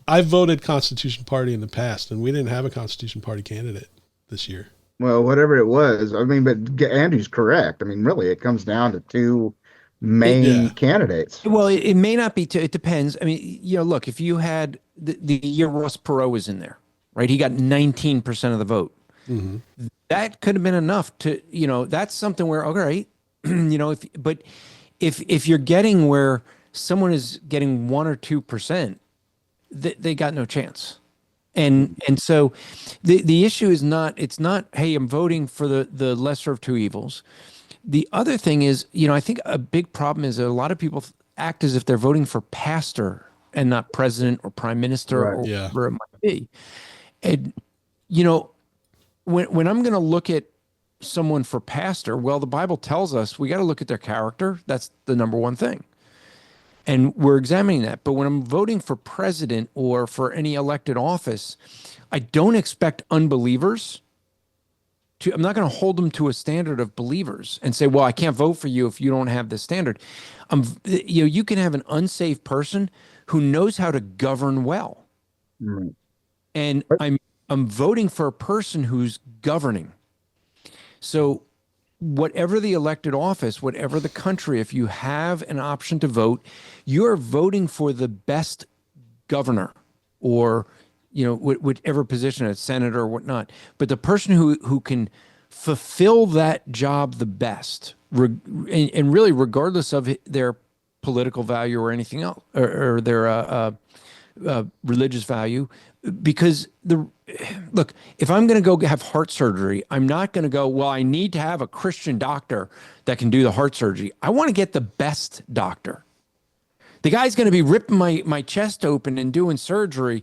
I've voted Constitution Party in the past, and we didn't have a Constitution Party candidate this year. Well, whatever it was, I mean, but Andrew's correct. I mean, really, it comes down to two main candidates. Well, it may not be. It depends. I mean, look, if you had the year Ross Perot was in there, right? He got 19% of the vote. Mm-hmm. That could have been enough to, that's something where, all right, if you're getting where someone is getting 1 or 2%. They got no chance. And so the issue is it's not, hey, I'm voting for the lesser of two evils. The other thing is, I think a big problem is that a lot of people act as if they're voting for pastor and not president or prime minister or whatever it might be. And, when I'm going to look at someone for pastor, well, the Bible tells us we got to look at their character. That's the number one thing. And we're examining that. But when I'm voting for president or for any elected office, I don't expect unbelievers I'm not going to hold them to a standard of believers and say, well, I can't vote for you if you don't have this standard. You can have an unsaved person who knows how to govern well. Right. And I'm voting for a person who's governing. So whatever the elected office, whatever the country, if you have an option to vote, you're voting for the best governor, or whichever position, it's senator or whatnot, but the person who can fulfill that job the best, and really regardless of their political value or anything else, or their religious value. Because look, if I'm going to go have heart surgery, I'm not going to go, well, I need to have a Christian doctor that can do the heart surgery. I want to get the best doctor. The guy's going to be ripping my chest open and doing surgery.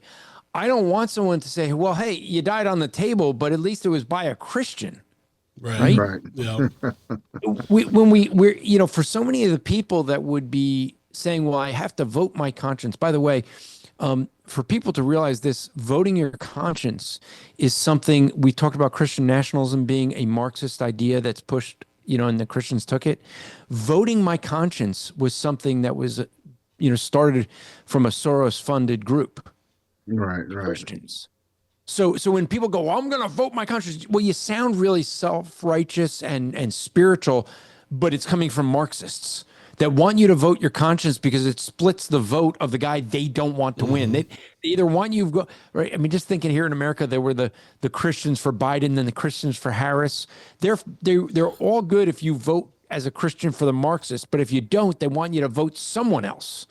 I don't want someone to say, well, hey, you died on the table, but at least it was by a Christian. Right. Yeah. We're for so many of the people that would be saying, well, I have to vote my conscience. By the way, for people to realize this, voting your conscience is something we talked about. Christian nationalism being a Marxist idea that's pushed, and the Christians took it. Voting my conscience was something that was, started from a Soros-funded group. Right. Christians. So when people go, well, I'm going to vote my conscience. Well, you sound really self-righteous and spiritual, but it's coming from Marxists that want you to vote your conscience because it splits the vote of the guy they don't want to win. They either want you to go, right? I mean, just thinking here in America, there were the Christians for Biden and the Christians for Harris. They're all good if you vote as a Christian for the Marxists, but if you don't, they want you to vote someone else.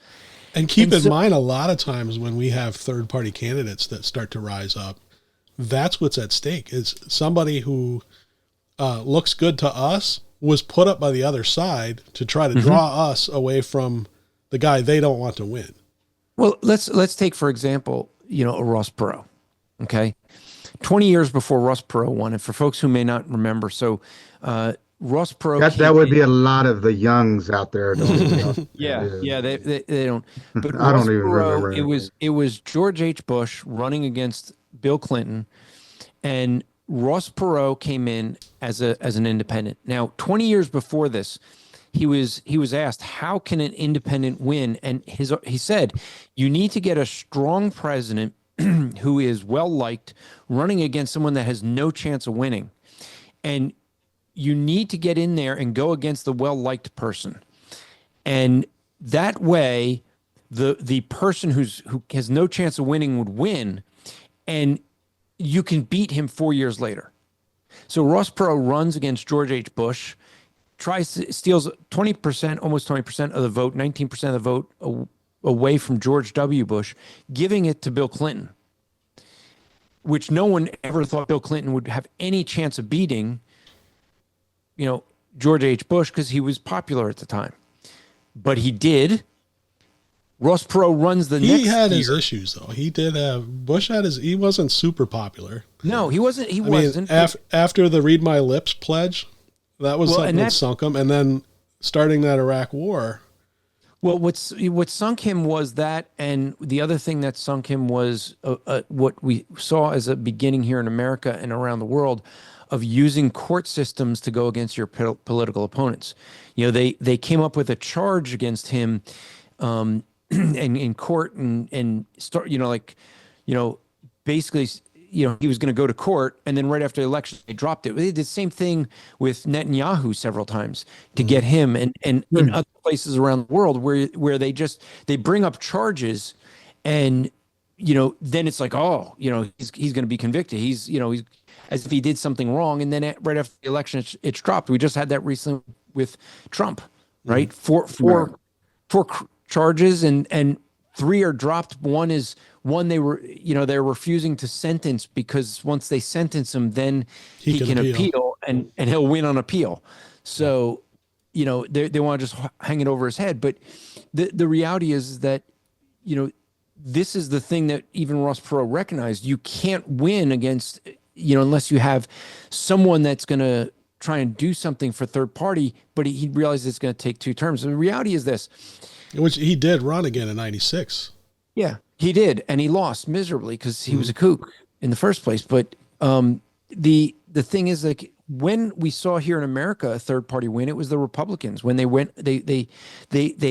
And keep in mind, a lot of times when we have third-party candidates that start to rise up, that's what's at stake. Is somebody who looks good to us was put up by the other side to try to draw us away from the guy they don't want to win. Well, let's take, for example, a Ross Perot. Okay. 20 years before Ross Perot won, and for folks who may not remember, so Ross Perot. That would be a lot of the youngs out there. Yeah, they don't. But I don't even remember. It was George H. Bush running against Bill Clinton, and Ross Perot came in as an independent. Now, 20 years before this, he was asked, how can an independent win? And he said, you need to get a strong president who is well liked, running against someone that has no chance of winning, and you need to get in there and go against the well-liked person. And that way, the person who has no chance of winning would win, and you can beat him 4 years later. So Ross Perot runs against George H. Bush, steals 20%, almost 20% of the vote, 19% of the vote away from George W. Bush, giving it to Bill Clinton, which no one ever thought Bill Clinton would have any chance of beating, George H. Bush, because he was popular at the time. But he did. Ross Perot runs the next year. He had his issues, though. He did have, Bush had he wasn't super popular. No, he wasn't. He wasn't. After the Read My Lips pledge, that was something that sunk him. And then starting that Iraq war. Well, what sunk him was that, and the other thing that sunk him was what we saw as a beginning here in America and around the world of using court systems to go against your political opponents. They came up with a charge against him in court and start, basically, he was going to go to court, and then right after the election, they dropped it. They did the same thing with Netanyahu several times to get him, and in other places around the world where they bring up charges, and then it's like, he's going to be convicted. He's as if he did something wrong, and then right after the election, it's dropped. We just had that recently with Trump, right? Four charges, and 3 are dropped. One they were, they're refusing to sentence because once they sentence him, then he can appeal and he'll win on appeal. So, they want to just hang it over his head. But the reality is that, this is the thing that even Ross Perot recognized. You can't win against, unless you have someone that's going to try and do something for third party, but he realized it's going to take 2 terms. The reality is this. Which he did run again in 96. Yeah, he did. And he lost miserably because he was a kook in the first place. But the thing is, like, when we saw here in America a third party win, it was the Republicans. When they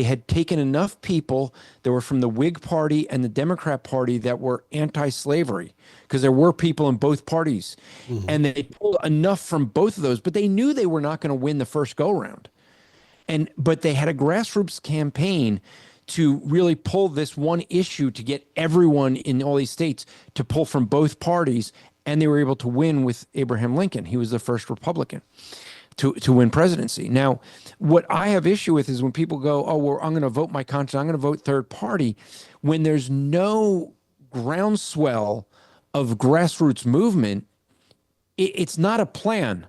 had taken enough people that were from the Whig Party and the Democrat Party that were anti-slavery, because there were people in both parties, and they pulled enough from both of those, but they knew they were not going to win the first go round. But they had a grassroots campaign to really pull this one issue to get everyone in all these states to pull from both parties. And they were able to win with Abraham Lincoln. He was the first Republican to win presidency. Now, what I have issue with is when people go, oh, well, I'm going to vote my conscience, I'm going to vote third party, when there's no groundswell of grassroots movement. It's not a plan.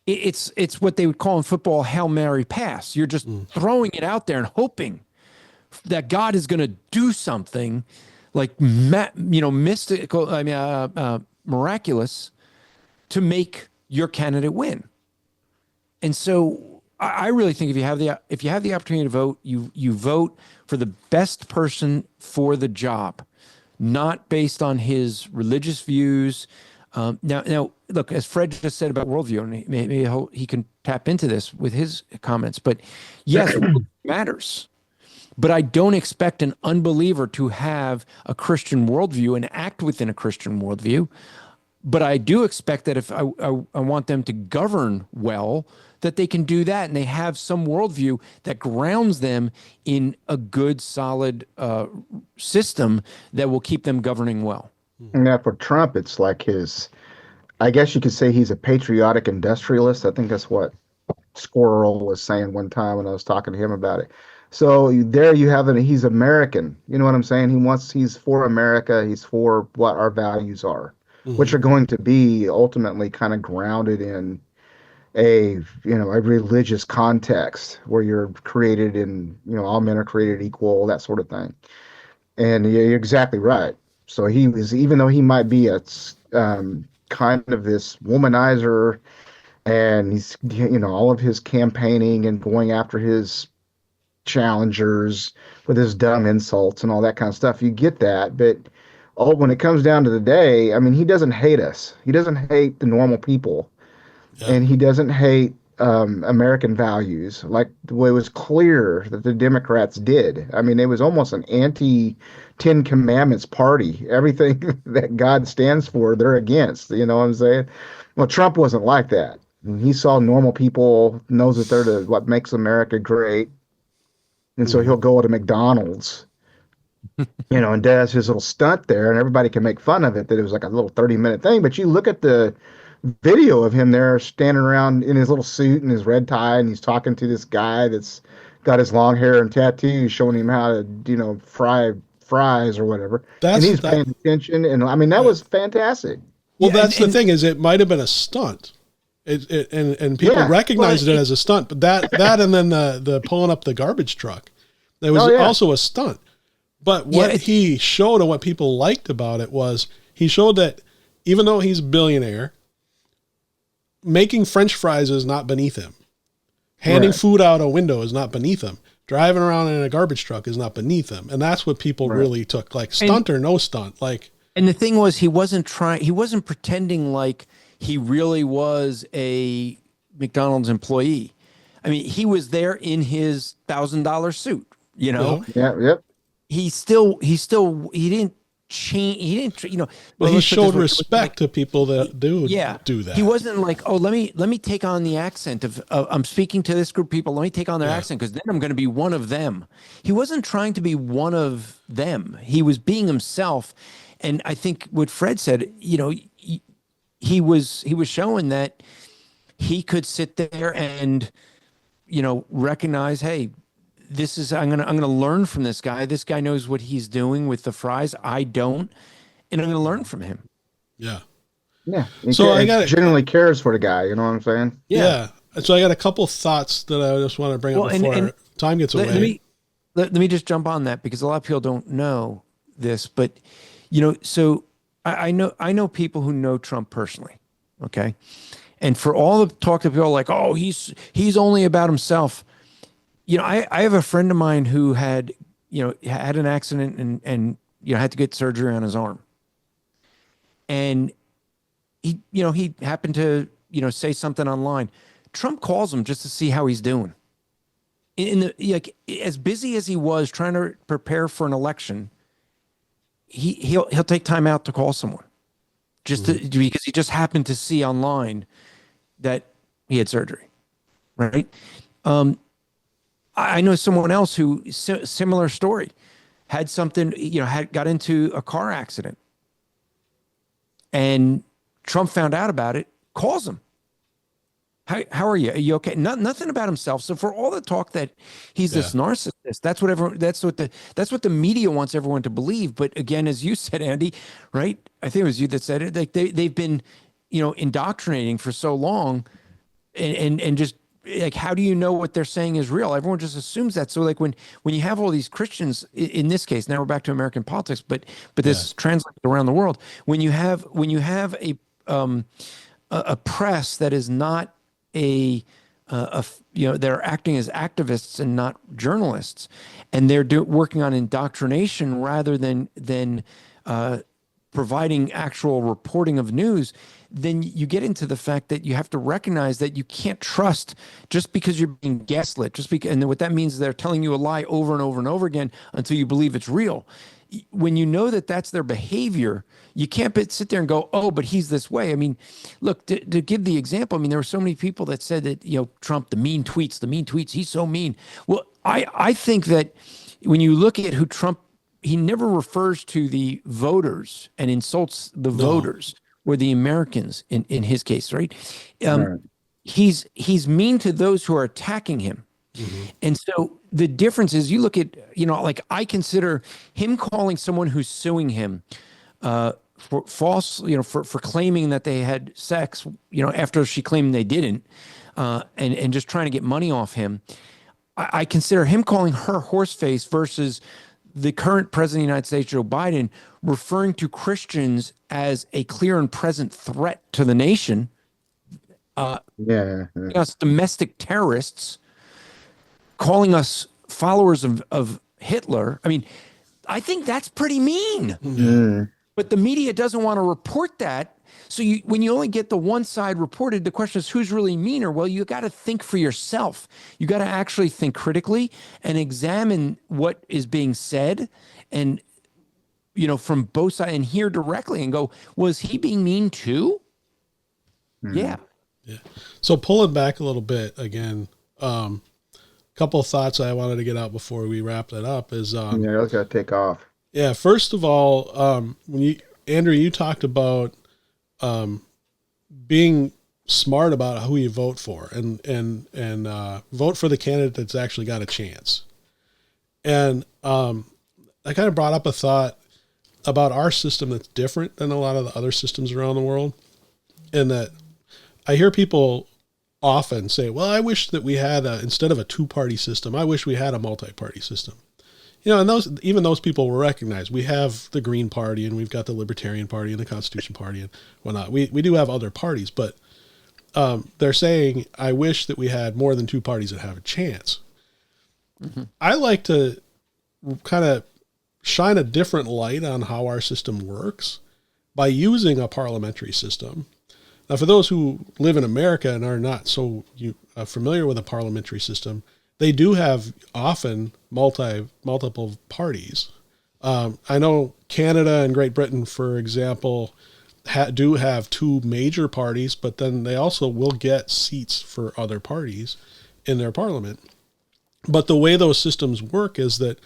It's what they would call in football Hail Mary pass. You're just throwing it out there and hoping that God is going to do something like mystical, miraculous, to make your candidate win. And so I really think if you have the opportunity to vote, you vote for the best person for the job, not based on his religious views. Now, look, as Fred just said about worldview, and maybe he can tap into this with his comments. But yes, worldview matters. But I don't expect an unbeliever to have a Christian worldview and act within a Christian worldview. But I do expect that if I want them to govern well, that they can do that, and they have some worldview that grounds them in a good, solid system that will keep them governing well. Yeah, for Trump, it's like I guess you could say he's a patriotic industrialist. I think that's what Squirrel was saying one time when I was talking to him about it. So there you have it. He's American. You know what I'm saying? He's for America. He's for what our values are, which are going to be ultimately kind of grounded in a religious context where you're created in, all men are created equal, that sort of thing. And you're exactly right. So he was, even though he might be a kind of this womanizer, and he's, all of his campaigning and going after his challengers with his dumb insults and all that kind of stuff, you get that. But when it comes down to the day, I mean, he doesn't hate us. He doesn't hate the normal people. Yeah. And he doesn't hate American values like the way it was clear that the Democrats did. I mean, it was almost an anti-Ten Commandments party. Everything that God stands for, they're against. You know what I'm saying? Well, Trump wasn't like that. He saw normal people, knows that they're what makes America great. And so he'll go to McDonald's, and does his little stunt there, and everybody can make fun of it, that it was like a little 30-minute thing. But you look at the video of him there standing around in his little suit and his red tie, and he's talking to this guy that's got his long hair and tattoos, showing him how to, fry fries or whatever. And he's paying attention. And I mean, that was fantastic. Well, that's the thing, is it might have been a stunt. And people recognized it as a stunt, but that and then the pulling up the garbage truck, that was also a stunt. But what he showed and what people liked about it was he showed that even though he's a billionaire, making French fries is not beneath him. Handing food out a window is not beneath him. Driving around in a garbage truck is not beneath him. And that's what people really took, like stunt or no stunt. And the thing was, he wasn't pretending like he really was a McDonald's employee. I mean, he was there in his $1,000 suit, Yeah. Yep. He didn't change. He didn't, Well, he showed respect to people that do that. He wasn't like, oh, let me take on the accent of I'm speaking to this group of people. Let me take on their accent, because then I'm going to be one of them. He wasn't trying to be one of them. He was being himself. And I think what Fred said, he was showing that he could sit there and, recognize, hey, I'm gonna learn from this guy. This guy knows what he's doing with the fries. I don't, and I'm gonna learn from him. Yeah. Yeah. So I genuinely cares for the guy. You know what I'm saying? Yeah. So I got a couple thoughts that I just want to bring up before time gets away. Let me just jump on that, because a lot of people don't know this, but so I know people who know Trump personally. Okay. And for all the talk to people like, oh, he's only about himself. I have a friend of mine who had an accident and had to get surgery on his arm. And he happened to say something online, Trump calls him just to see how he's doing. Like, as busy as he was trying to prepare for an election, he'll take time out to call someone because he just happened to see online that he had surgery, right? I know someone else who similar story, had something, got into a car accident, and Trump found out about it, calls him. How are you? Are you okay? Nothing about himself. So for all the talk that he's this narcissist, that's what the media wants everyone to believe. But again, as you said, Andy, right? I think it was you that said it. Like they've been, indoctrinating for so long, and just like, how do you know what they're saying is real? Everyone just assumes that. So like when you have all these Christians, in this case, now we're back to American politics, but this translates around the world. When you have a press that is not they're acting as activists and not journalists, and they're working on indoctrination rather than providing actual reporting of news, then you get into the fact that you have to recognize that you can't trust just because you're being gaslit, and what that means is they're telling you a lie over and over and over again until you believe it's real. When you know that that's their behavior, you can't sit there and go, oh, but he's this way. I mean, look, to give the example, I mean, there were so many people that said that, Trump, the mean tweets, he's so mean. Well, I think that when you look at who Trump, he never refers to the voters and insults the voters or the Americans in his case, right? Right. He's mean to those who are attacking him. Mm-hmm. And so the difference is, you look at, like, I consider him calling someone who's suing him for false, for claiming that they had sex, after she claimed they didn't, and just trying to get money off him. I consider him calling her horseface versus the current president of the United States, Joe Biden, referring to Christians as a clear and present threat to the nation. Us domestic terrorists, calling us followers of Hitler. I mean, I think that's pretty mean. Yeah. But the media doesn't want to report that. So when you only get the one side reported, the question is, who's really meaner? Well, you got to think for yourself. You got to actually think critically and examine what is being said, and from both sides, and hear directly and go, was he being mean too? Yeah. So pulling back a little bit again, couple of thoughts I wanted to get out before we wrap that up is let's gotta take off. Yeah, first of all, Andrew, you talked about being smart about who you vote for, and vote for the candidate that's actually got a chance. And I kind of brought up a thought about our system that's different than a lot of the other systems around the world, and that I hear people often say, well, I wish that we had instead of a two-party system, I wish we had a multi-party system. And those people will recognize we have the Green Party, and we've got the Libertarian Party and the Constitution Party and whatnot. We do have other parties, but they're saying, I wish that we had more than two parties that have a chance. Mm-hmm. I like to kind of shine a different light on how our system works by using a parliamentary system. Now, for those who live in America and are not so familiar with a parliamentary system, they do have often multiple parties. I know Canada and Great Britain, for example, do have two major parties, but then they also will get seats for other parties in their parliament. But the way those systems work is that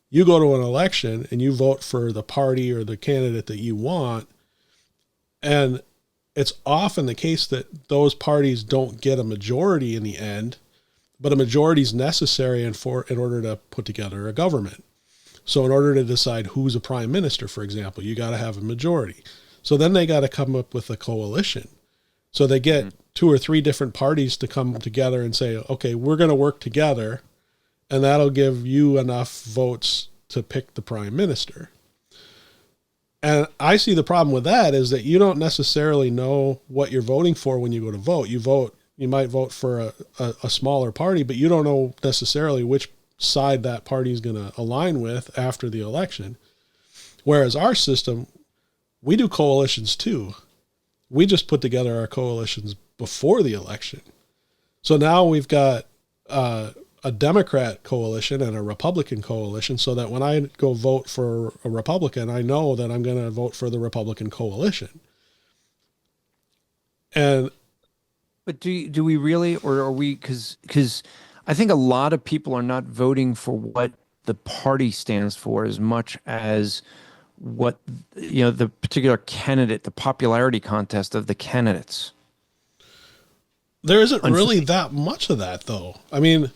you go to an election and you vote for the party or the candidate that you want, and it's often the case that those parties don't get a majority in the end, but a majority is necessary in order to put together a government. So in order to decide who's a prime minister, for example, you got to have a majority. So then they got to come up with a coalition. So they get two or three different parties to come together and say, okay, we're going to work together, and that'll give you enough votes to pick the prime minister. And I see the problem with that is that you don't necessarily know what you're voting for when you go to vote. You might vote for a smaller party, but you don't know necessarily which side that party is going to align with after the election. Whereas our system, we do coalitions too. we just put together our coalitions before the election. So now we've got a Democrat coalition and a Republican coalition, so that when I go vote for a Republican, I know that I'm going to vote for the Republican coalition. But do we really, or are we, because I think a lot of people are not voting for what the party stands for as much as what, the particular candidate, the popularity contest of the candidates. There isn't really that much of that, though. I mean,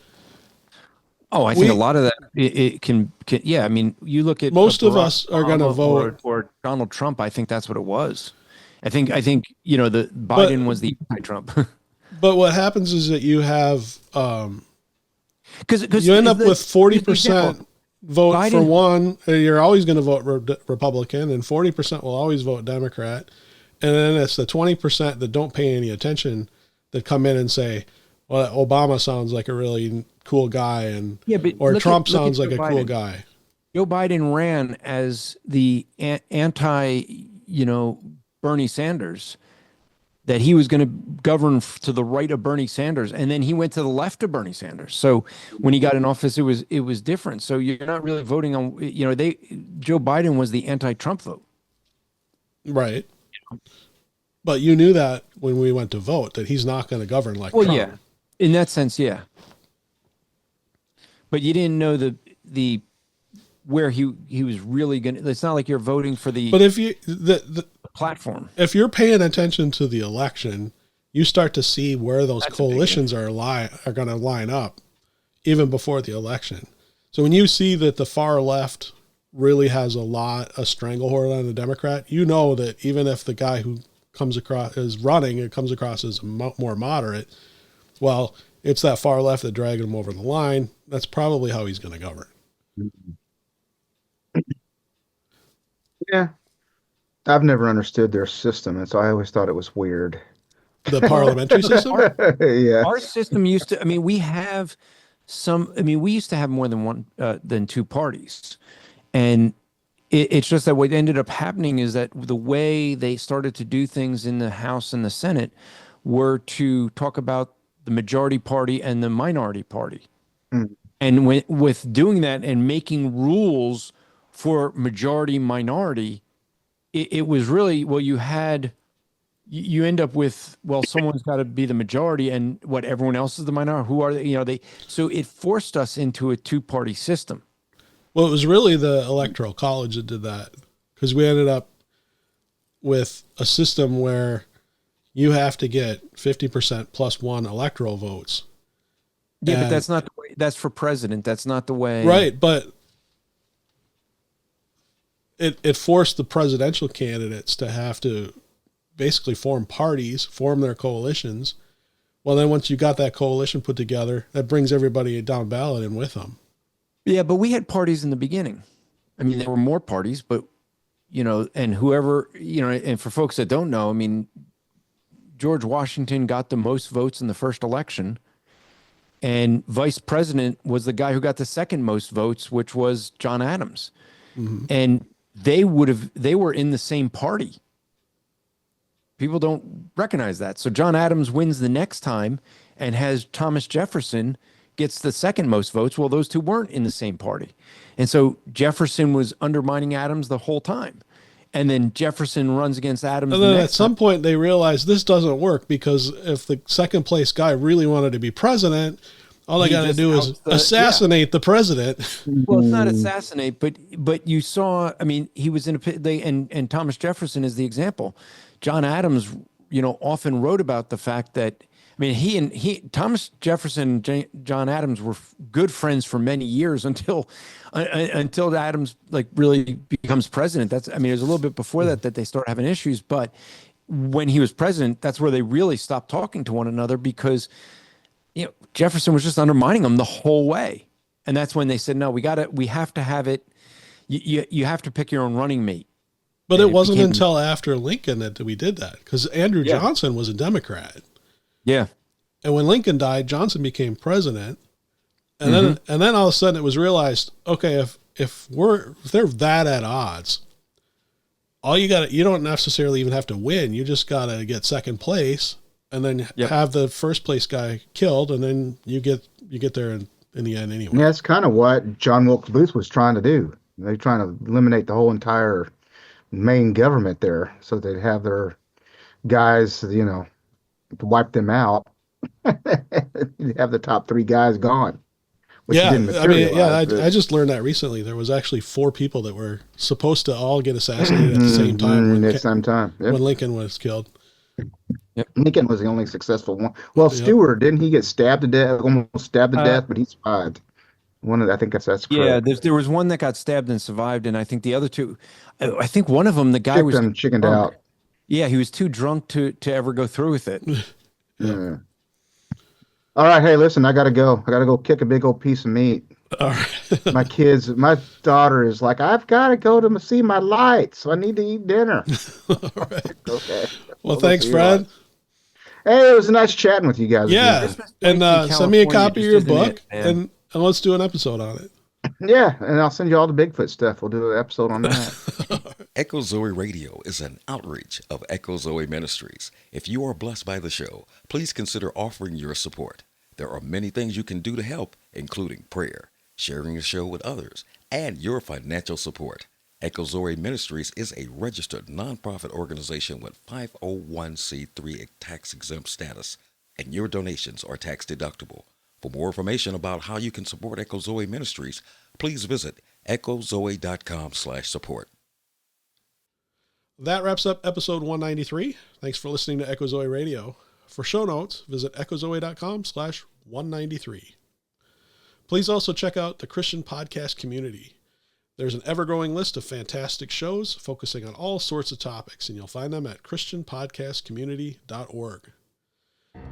I think a lot of that it can yeah. I mean, you look at most of us are going to vote or Donald Trump. I think that's what it was. I think the Biden was the anti-Trump. But what happens is that you have because you end up with 40% vote Biden, for one. You're always going to vote Republican, and 40% will always vote Democrat. And then it's the 20% that don't pay any attention that come in and say, well, Obama sounds like a really cool guy, or Trump sounds like a cool guy. Joe Biden ran as the anti, Bernie Sanders, that he was going to govern to the right of Bernie Sanders, and then he went to the left of Bernie Sanders. So when he got in office, it was different. So you're not really voting on, Joe Biden was the anti-Trump vote, right? But you knew that when we went to vote that he's not going to govern like Trump. Yeah, in that sense, yeah. But you didn't know the where he was really going to. It's not like you're voting for the. But if you the platform, if you're paying attention to the election, you start to see where those coalitions are going to line up, even before the election. So when you see that the far left really has a stranglehold on the Democrat, you know that even if the guy who comes across as more moderate, well, it's that far left that dragged him over the line. That's probably how he's going to govern. Yeah. I've never understood their system, and so I always thought it was weird. The parliamentary system? Yeah. Our system used to, we used to have more than two parties. And it's just that what ended up happening is that the way they started to do things in the House and the Senate were to talk about the majority party and the minority party. And with doing that and making rules for majority minority, it was really, well, you end up with, well, someone's got to be the majority and what everyone else is the minority. Who are they? So it forced us into a two-party system. Well, it was really the Electoral College that did that, because we ended up with a system where you have to get 50% plus one electoral votes. Yeah, but that's not the way. That's for president. That's not the way. Right, but it forced the presidential candidates to have to basically form parties, form their coalitions. Well, then once you got that coalition put together, that brings everybody down ballot in with them. Yeah, but we had parties in the beginning. I mean, there were more parties, but, and whoever, and for folks that don't know, I mean, George Washington got the most votes in the first election, and vice president was the guy who got the second most votes, which was John Adams. Mm-hmm. And they were in the same party. People don't recognize that. So John Adams wins the next time and has Thomas Jefferson gets the second most votes. Well, those two weren't in the same party. And so Jefferson was undermining Adams the whole time. And then Jefferson runs against Adams. And then at some point they realized this doesn't work, because if the second place guy really wanted to be president, all they got to do is assassinate the president. Well, it's not assassinate, but you saw, I mean, he was in and Thomas Jefferson is the example. John Adams, often wrote about the fact that, I mean, Thomas Jefferson and John Adams were good friends for many years until Adams really becomes president. There's a little bit before that they start having issues, but when he was president, that's where they really stopped talking to one another, because Jefferson was just undermining them the whole way, and that's when they said, no, we have to have it. You have to pick your own running mate. But it wasn't until after Lincoln that we did that, because Andrew Johnson was a Democrat. Yeah. And when Lincoln died, Johnson became president. And then all of a sudden it was realized, okay, if they're that at odds, you don't necessarily even have to win. You just got to get second place and then have the first place guy killed. And then you get there in the end anyway. Yeah, that's kind of what John Wilkes Booth was trying to do. They're trying to eliminate the whole entire main government there so they'd have their guys, to wipe them out. You'd have the top 3 guys gone. Which didn't materialize, I just learned that recently. There was actually 4 people that were supposed to all get assassinated at the same time. When Lincoln was killed. Yep. Lincoln was the only successful one. Well, Stewart, didn't he get stabbed to death? Almost stabbed to death, but he survived. I think that's correct. Yeah, there was one that got stabbed and survived, and I think the other 2. I think one of them, the guy was chickened out. Yeah, he was too drunk to ever go through with it. Yeah. All right, hey, listen, I gotta go. I gotta go kick a big old piece of meat. All right. My daughter is like, I've got to go to see my lights, so I need to eat dinner. All right. Okay. Well, thanks, Fred. Hey, it was nice chatting with you guys. Yeah, and send me a copy of your book, and let's do an episode on it. Yeah, and I'll send you all the Bigfoot stuff. We'll do an episode on that. Echo Zoe Radio is an outreach of Echo Zoe Ministries. If you are blessed by the show, please consider offering your support. There are many things you can do to help, including prayer, sharing the show with others, and your financial support. Echo Zoe Ministries is a registered nonprofit organization with 501c3 tax-exempt status, and your donations are tax deductible. For more information about how you can support Echo Zoe Ministries, please visit echozoe.com/support. That wraps up episode 193. Thanks for listening to Echo Zoe Radio. For show notes, visit echozoe.com/193. Please also check out the Christian podcast community. There's an ever-growing list of fantastic shows focusing on all sorts of topics, and you'll find them at christianpodcastcommunity.org.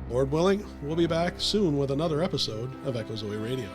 Lord willing, we'll be back soon with another episode of Echo Zoe Radio.